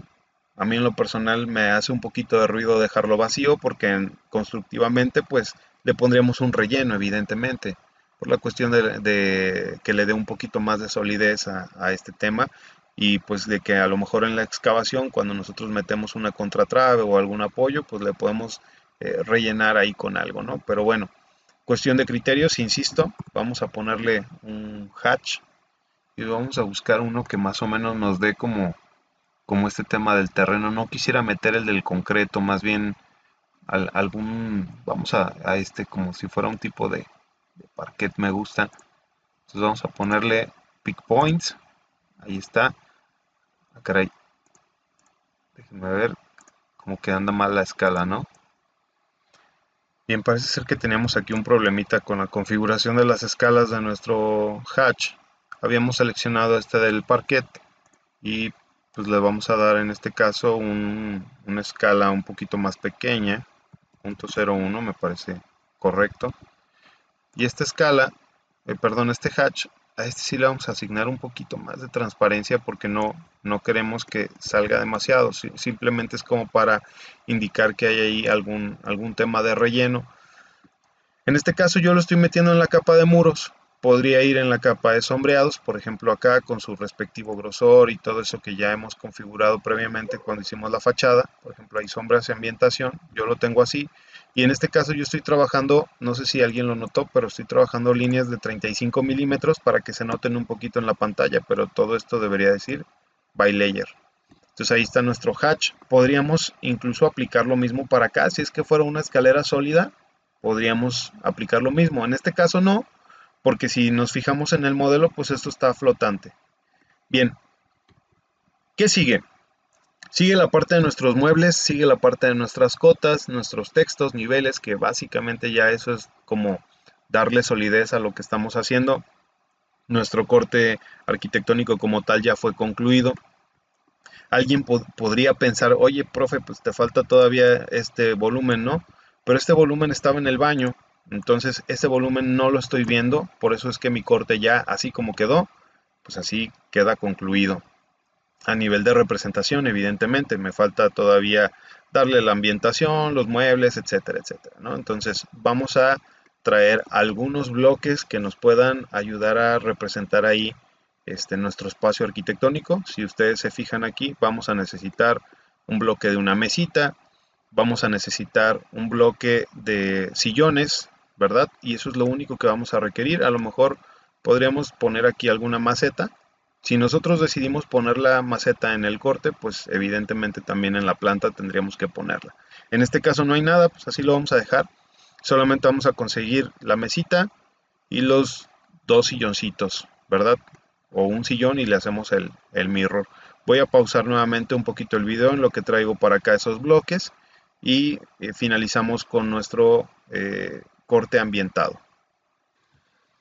A mí en lo personal me hace un poquito de ruido dejarlo vacío porque constructivamente pues le pondríamos un relleno evidentemente por la cuestión de que le dé un poquito más de solidez a este tema y pues de que a lo mejor en la excavación cuando nosotros metemos una contratrave o algún apoyo pues le podemos rellenar ahí con algo, ¿no? Pero bueno, cuestión de criterios, insisto, vamos a ponerle un hatch y vamos a buscar uno que más o menos nos dé como este tema del terreno. No quisiera meter el del concreto, más bien vamos a este como si fuera un tipo de parquet, me gusta. Entonces vamos a ponerle pick points, ahí está. Ah, caray, déjenme ver, como que anda mal la escala, ¿no? Bien, parece ser que teníamos aquí un problemita con la configuración de las escalas de nuestro hatch. Habíamos seleccionado este del parquet y pues le vamos a dar en este caso una escala un poquito más pequeña, 0.01 me parece correcto. Y esta escala, perdón, este hatch, a este sí le vamos a asignar un poquito más de transparencia porque no queremos que salga demasiado, simplemente es como para indicar que hay ahí algún tema de relleno. En este caso yo lo estoy metiendo en la capa de muros. Podría ir en la capa de sombreados, por ejemplo acá con su respectivo grosor y todo eso que ya hemos configurado previamente cuando hicimos la fachada. Por ejemplo hay sombras y ambientación, yo lo tengo así. Y en este caso yo estoy trabajando, no sé si alguien lo notó, pero estoy trabajando líneas de 35 milímetros para que se noten un poquito en la pantalla, pero todo esto debería decir by layer. Entonces ahí está nuestro hatch. Podríamos incluso aplicar lo mismo para acá, si es que fuera una escalera sólida, podríamos aplicar lo mismo. En este caso no, porque si nos fijamos en el modelo, pues esto está flotante. Bien, ¿qué sigue? Sigue la parte de nuestros muebles, sigue la parte de nuestras cotas, nuestros textos, niveles, que básicamente ya eso es como darle solidez a lo que estamos haciendo. Nuestro corte arquitectónico como tal ya fue concluido. Alguien podría pensar, oye, profe, pues te falta todavía este volumen, ¿no? Pero este volumen estaba en el baño, entonces este volumen no lo estoy viendo, por eso es que mi corte ya así como quedó, pues así queda concluido. A nivel de representación, evidentemente, me falta todavía darle la ambientación, los muebles, etcétera, etcétera, ¿no? Entonces vamos a traer algunos bloques que nos puedan ayudar a representar ahí nuestro espacio arquitectónico. Si ustedes se fijan aquí, vamos a necesitar un bloque de una mesita, vamos a necesitar un bloque de sillones, ¿verdad? Y eso es lo único que vamos a requerir. A lo mejor podríamos poner aquí alguna maceta. Si nosotros decidimos poner la maceta en el corte, pues evidentemente también en la planta tendríamos que ponerla. En este caso no hay nada, pues así lo vamos a dejar. Solamente vamos a conseguir la mesita y los dos silloncitos, ¿verdad? O un sillón y le hacemos el mirror. Voy a pausar nuevamente un poquito el video en lo que traigo para acá esos bloques y finalizamos con nuestro corte ambientado.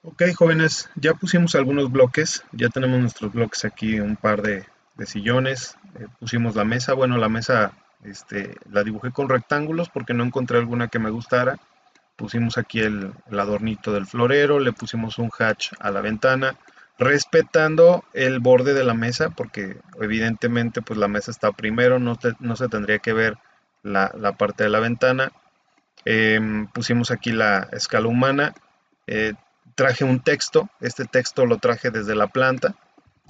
Ok, jóvenes, ya pusimos algunos bloques, ya tenemos nuestros bloques aquí, un par de sillones, pusimos la mesa, bueno, la mesa la dibujé con rectángulos porque no encontré alguna que me gustara. Pusimos aquí el adornito del florero, le pusimos un hatch a la ventana, respetando el borde de la mesa, porque evidentemente pues la mesa está primero, no se tendría que ver la parte de la ventana. Pusimos aquí la escala humana, eh, traje un texto, este texto lo traje desde la planta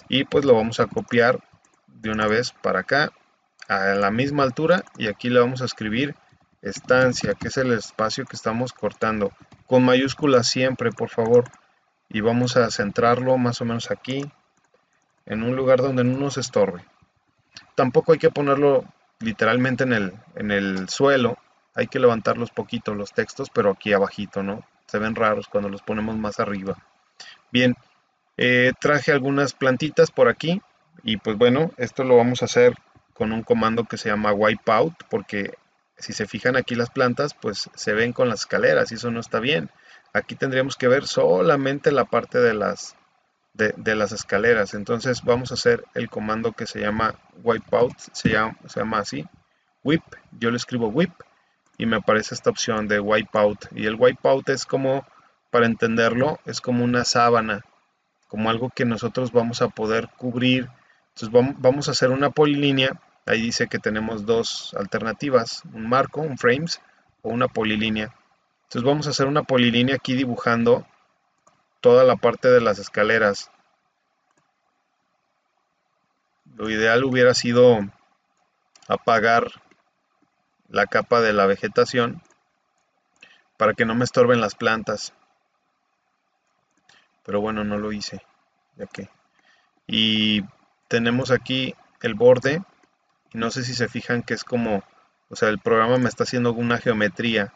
y pues lo vamos a copiar de una vez para acá a la misma altura y aquí le vamos a escribir estancia, que es el espacio que estamos cortando, con mayúsculas siempre, por favor, y vamos a centrarlo más o menos aquí, en un lugar donde no nos estorbe. Tampoco hay que ponerlo literalmente en el suelo, hay que levantarlos poquito los textos, pero aquí abajito, ¿no? Se ven raros cuando los ponemos más arriba. Bien, traje algunas plantitas por aquí y pues bueno, esto lo vamos a hacer con un comando que se llama wipeout porque si se fijan aquí las plantas pues se ven con las escaleras y eso no está bien. Aquí tendríamos que ver solamente la parte de las escaleras. Entonces vamos a hacer el comando que se llama wipeout, se llama así, whip, yo le escribo whip y me aparece esta opción de wipeout y el wipeout es como, para entenderlo, es como una sábana como algo que nosotros vamos a poder cubrir. Entonces vamos a hacer una polilínea. Ahí dice que tenemos dos alternativas, un marco, un frames o una polilínea. Entonces vamos a hacer una polilínea aquí dibujando toda la parte de las escaleras. Lo ideal hubiera sido apagar la capa de la vegetación para que no me estorben las plantas. Pero bueno, no lo hice, ya que. Y tenemos aquí el borde. No sé si se fijan que es como, o sea, el programa me está haciendo una geometría.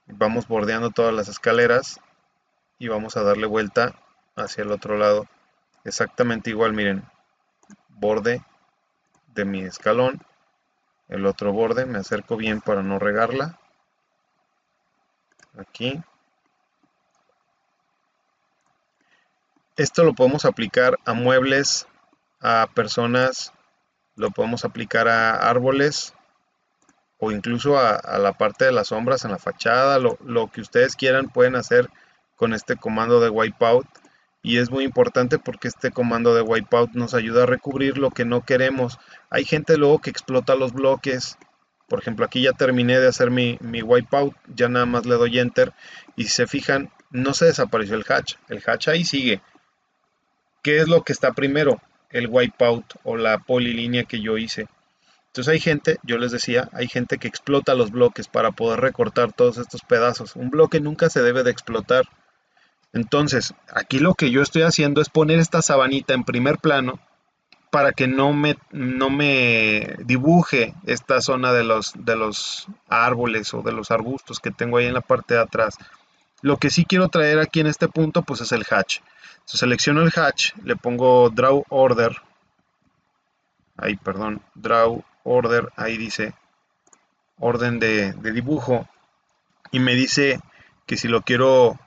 Vamos bordeando todas las escaleras y vamos a darle vuelta hacia el otro lado. Exactamente igual, miren, borde de mi escalón, el otro borde, me acerco bien para no regarla. Aquí. Esto lo podemos aplicar a muebles, a personas, lo podemos aplicar a árboles, o incluso a la parte de las sombras en la fachada, lo que ustedes quieran pueden hacer con este comando de wipeout y es muy importante porque este comando de wipeout nos ayuda a recubrir lo que no queremos. Hay gente luego que explota los bloques, por ejemplo aquí ya terminé de hacer mi wipeout, ya nada más le doy enter y si se fijan no se desapareció el hatch ahí sigue. ¿Qué es lo que está primero? El wipeout o la polilínea que yo hice. Entonces hay gente, yo les decía, hay gente que explota los bloques para poder recortar todos estos pedazos. Un bloque nunca se debe de explotar. Entonces, aquí lo que yo estoy haciendo es poner esta sabanita en primer plano para que no me dibuje esta zona de los árboles o de los arbustos que tengo ahí en la parte de atrás. Lo que sí quiero traer aquí en este punto pues es el hatch. Entonces selecciono el hatch, le pongo Draw Order, ahí perdón, Draw Order, ahí dice orden de dibujo y me dice que si lo quiero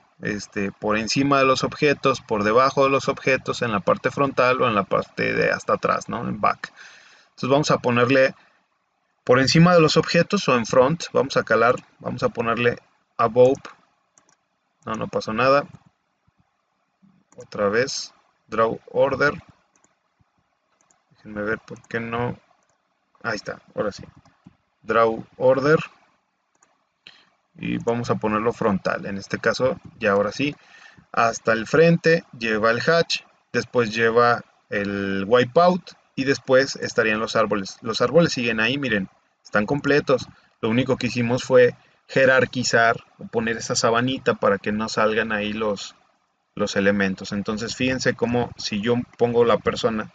por encima de los objetos, por debajo de los objetos, en la parte frontal o en la parte de hasta atrás, ¿no? En back. Entonces vamos a ponerle por encima de los objetos o en front, vamos a calar, vamos a ponerle above. No pasó nada. Otra vez, draw order. Déjenme ver por qué no. Ahí está, ahora sí. Draw order. Y vamos a ponerlo frontal. En este caso, ya ahora sí. Hasta el frente lleva el hatch. Después lleva el wipeout. Y después estarían los árboles. Los árboles siguen ahí, miren. Están completos. Lo único que hicimos fue jerarquizar o poner esa sabanita para que no salgan ahí los elementos. Entonces fíjense cómo si yo pongo la persona,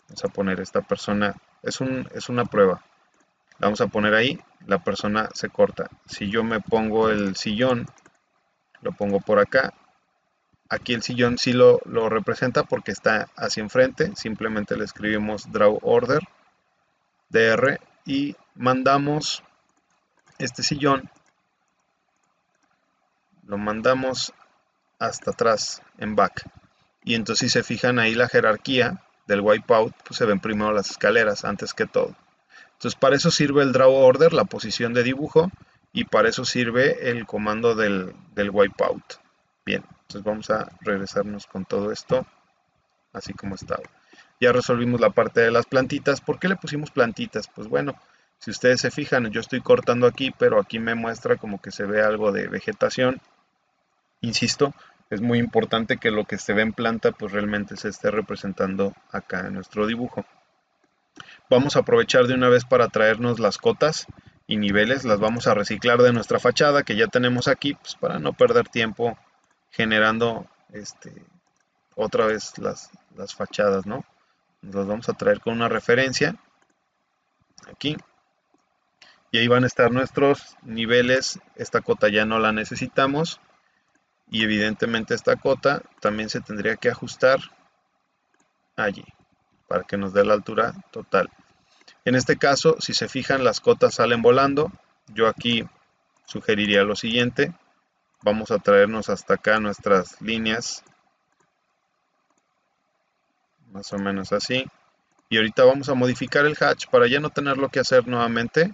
vamos a poner esta persona, es una prueba, la vamos a poner ahí, la persona se corta. Si yo me pongo el sillón, lo pongo por acá, aquí el sillón sí lo representa porque está hacia enfrente, simplemente le escribimos draw order, dr, y mandamos este sillón, lo mandamos hasta atrás en back. Y entonces si se fijan ahí la jerarquía del wipeout, pues se ven primero las escaleras antes que todo. Entonces para eso sirve el draw order, la posición de dibujo, y para eso sirve el comando del wipeout. Bien, entonces vamos a regresarnos con todo esto, así como estaba. Ya resolvimos la parte de las plantitas. ¿Por qué le pusimos plantitas? Pues bueno, si ustedes se fijan, yo estoy cortando aquí, pero aquí me muestra como que se ve algo de vegetación. Insisto, es muy importante que lo que se ve en planta pues realmente se esté representando acá en nuestro dibujo. Vamos a aprovechar de una vez para traernos las cotas y niveles, las vamos a reciclar de nuestra fachada que ya tenemos aquí, pues para no perder tiempo generando otra vez las fachadas, ¿no? Las vamos a traer con una referencia aquí y ahí van a estar nuestros niveles. Esta cota ya no la necesitamos. Y evidentemente esta cota también se tendría que ajustar allí para que nos dé la altura total. En este caso, si se fijan, las cotas salen volando. Yo aquí sugeriría lo siguiente. Vamos a traernos hasta acá nuestras líneas. Más o menos así. Y ahorita vamos a modificar el hatch para ya no tenerlo que hacer nuevamente.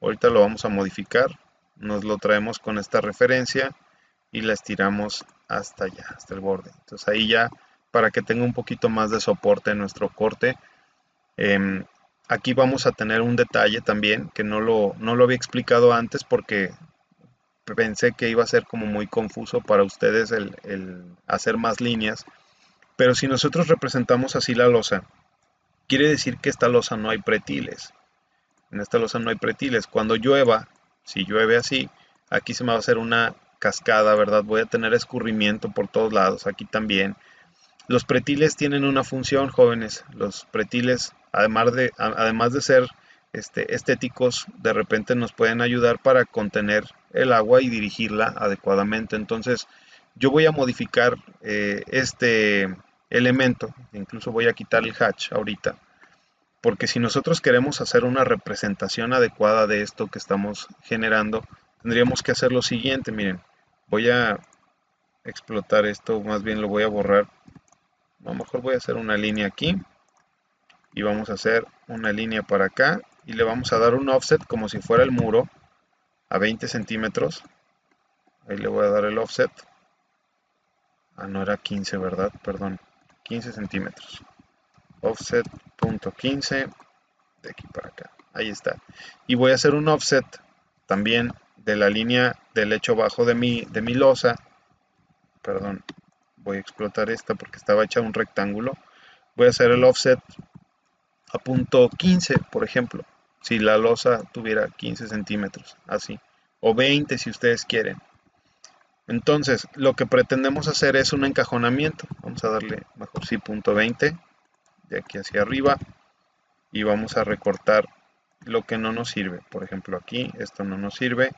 Ahorita lo vamos a modificar. Nos lo traemos con esta referencia y la estiramos hasta allá, hasta el borde. Entonces ahí ya, para que tenga un poquito más de soporte en nuestro corte. Aquí vamos a tener un detalle también que no lo había explicado antes porque pensé que iba a ser como muy confuso para ustedes el hacer más líneas. Pero si nosotros representamos así la losa, quiere decir que esta losa no hay pretiles. En esta losa no hay pretiles. Cuando llueva, si llueve así, aquí se me va a hacer una cascada, ¿verdad? Voy a tener escurrimiento por todos lados, aquí también. Los pretiles tienen una función, jóvenes. Los pretiles, además de ser estéticos, de repente nos pueden ayudar para contener el agua y dirigirla adecuadamente. Entonces, yo voy a modificar este elemento, incluso voy a quitar el hatch ahorita, porque si nosotros queremos hacer una representación adecuada de esto que estamos generando, tendríamos que hacer lo siguiente, miren, voy a explotar esto, más bien lo voy a borrar. A lo mejor voy a hacer una línea aquí y vamos a hacer una línea para acá y le vamos a dar un offset como si fuera el muro a 20 centímetros. Ahí le voy a dar el offset. No era 15, ¿verdad? Perdón, 15 centímetros. Offset punto 15 de aquí para acá. Ahí está. Y voy a hacer un offset también de la línea del lecho bajo de mi losa. Perdón, voy a explotar esta porque estaba hecha un rectángulo. Voy a hacer el offset a punto 15, por ejemplo, si la losa tuviera 15 centímetros, así, o 20 si ustedes quieren. Entonces, lo que pretendemos hacer es un encajonamiento. Vamos a darle, mejor sí, punto 20, de aquí hacia arriba, y vamos a recortar lo que no nos sirve. Por ejemplo, aquí, esto no nos sirve,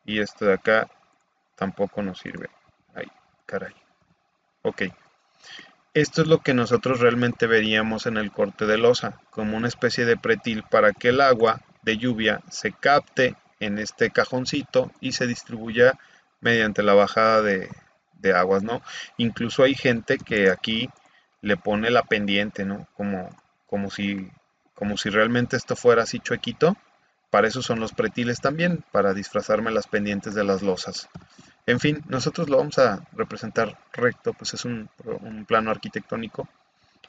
y esto de acá tampoco nos sirve. Ay, caray. Ok. Esto es lo que nosotros realmente veríamos en el corte de losa, como una especie de pretil para que el agua de lluvia se capte en este cajoncito y se distribuya mediante la bajada de aguas, ¿no? Incluso hay gente que aquí le pone la pendiente, ¿no? Como si, como si realmente esto fuera así chuequito. Para eso son los pretiles también, para disfrazarme las pendientes de las losas. En fin, nosotros lo vamos a representar recto, pues es un plano arquitectónico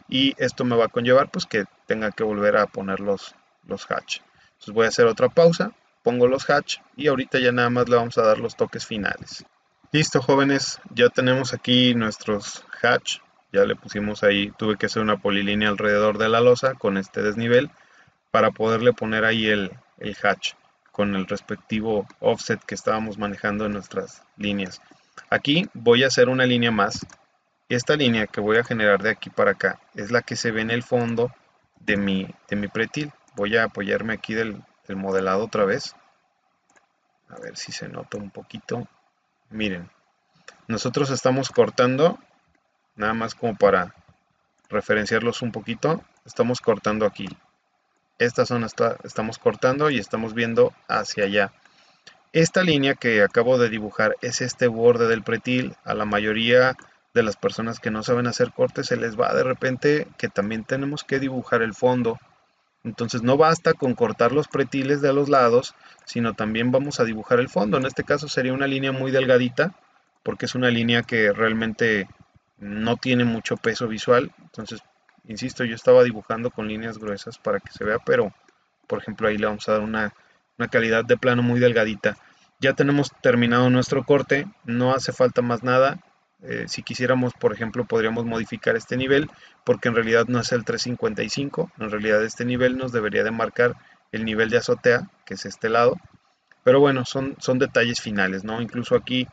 y esto me va a conllevar pues que tenga que volver a poner los hatch. Entonces voy a hacer otra pausa, pongo los hatch y ahorita ya nada más le vamos a dar los toques finales. Listo, jóvenes, ya tenemos aquí nuestros hatch, ya le pusimos ahí, tuve que hacer una polilínea alrededor de la losa con este desnivel para poderle poner ahí el hatch con el respectivo offset que estábamos manejando en nuestras líneas. Aquí voy a hacer una línea más. Esta línea que voy a generar de aquí para acá es la que se ve en el fondo de mi pretil. Voy a apoyarme aquí del modelado otra vez. A ver si se nota un poquito. Miren, nosotros estamos cortando, nada más como para referenciarlos un poquito, estamos cortando aquí. Esta zona estamos cortando y estamos viendo hacia allá. Esta línea que acabo de dibujar es este borde del pretil. A la mayoría de las personas que no saben hacer cortes se les va de repente que también tenemos que dibujar el fondo. Entonces no basta con cortar los pretiles de los lados, sino también vamos a dibujar el fondo. En este caso sería una línea muy delgadita, porque es una línea que realmente no tiene mucho peso visual. Entonces, insisto, yo estaba dibujando con líneas gruesas para que se vea, pero por ejemplo ahí le vamos a dar una calidad de plano muy delgadita. Ya tenemos terminado nuestro corte, no hace falta más nada. Si quisiéramos, por ejemplo, podríamos modificar este nivel, porque en realidad no es el 355, en realidad este nivel nos debería de marcar el nivel de azotea, que es este lado. Pero bueno, son detalles finales, ¿no? Incluso aquí,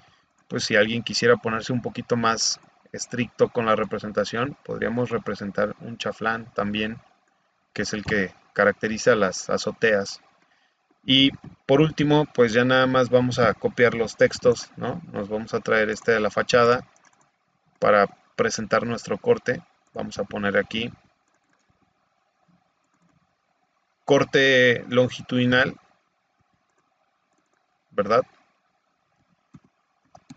pues si alguien quisiera ponerse un poquito más estricto con la representación, podríamos representar un chaflán también, que es el que caracteriza las azoteas. Y por último, pues ya nada más vamos a copiar los textos, ¿no? Nos vamos a traer este de la fachada para presentar nuestro corte. Vamos a poner aquí corte longitudinal, ¿verdad?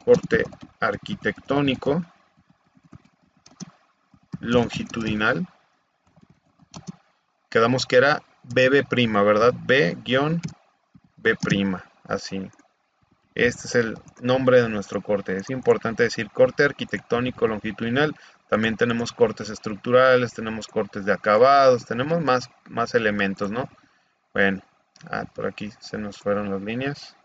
Corte arquitectónico longitudinal. Quedamos que era BB', ¿verdad? B-B', así. Este es el nombre de nuestro corte. Es importante decir corte arquitectónico longitudinal. También tenemos cortes estructurales, tenemos cortes de acabados, tenemos más elementos, ¿no? Bueno, por aquí se nos fueron las líneas.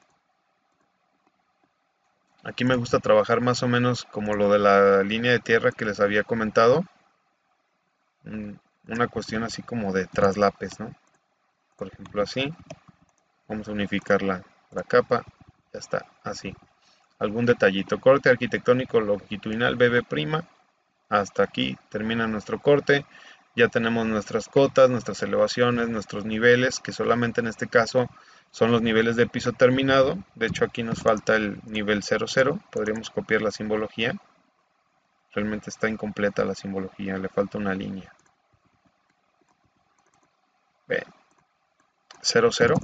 Aquí me gusta trabajar más o menos como lo de la línea de tierra que les había comentado. Una cuestión así como de traslapes, ¿no? Por ejemplo así. Vamos a unificar la capa. Ya está, así. Algún detallito. Corte arquitectónico longitudinal BB'. Hasta aquí termina nuestro corte. Ya tenemos nuestras cotas, nuestras elevaciones, nuestros niveles, que solamente en este caso son los niveles de piso terminado. De hecho aquí nos falta el nivel 00. Podríamos copiar la simbología. Realmente está incompleta la simbología, le falta una línea. Ve, 00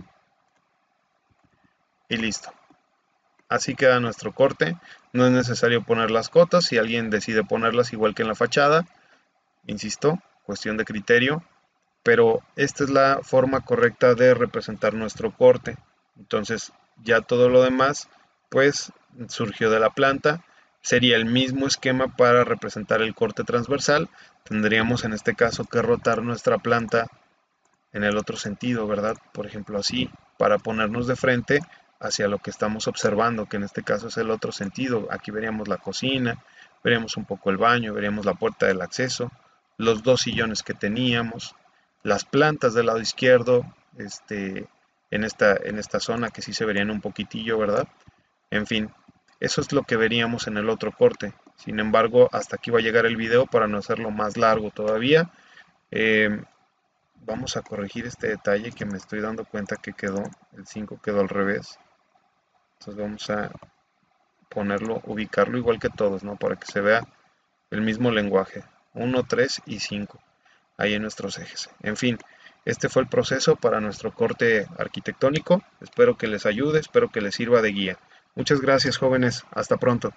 y listo. Así queda nuestro corte. No es necesario poner las cotas. Si alguien decide ponerlas igual que en la fachada, insisto, cuestión de criterio. Pero esta es la forma correcta de representar nuestro corte. Entonces ya todo lo demás pues surgió de la planta. Sería el mismo esquema para representar el corte transversal. Tendríamos en este caso que rotar nuestra planta en el otro sentido, ¿verdad? Por ejemplo así, para ponernos de frente hacia lo que estamos observando, que en este caso es el otro sentido. Aquí veríamos la cocina, veríamos un poco el baño, veríamos la puerta del acceso, los dos sillones que teníamos, las plantas del lado izquierdo, en esta zona que sí se verían un poquitillo, ¿verdad? En fin, eso es lo que veríamos en el otro corte. Sin embargo, hasta aquí va a llegar el video para no hacerlo más largo todavía. Eh, Vamos a corregir este detalle que me estoy dando cuenta que quedó, el 5 quedó al revés. Entonces vamos a ponerlo, ubicarlo igual que todos, ¿no? Para que se vea el mismo lenguaje. 1, 3 y 5. Ahí en nuestros ejes. En fin, este fue el proceso para nuestro corte arquitectónico. Espero que les ayude, espero que les sirva de guía. Muchas gracias, jóvenes. Hasta pronto.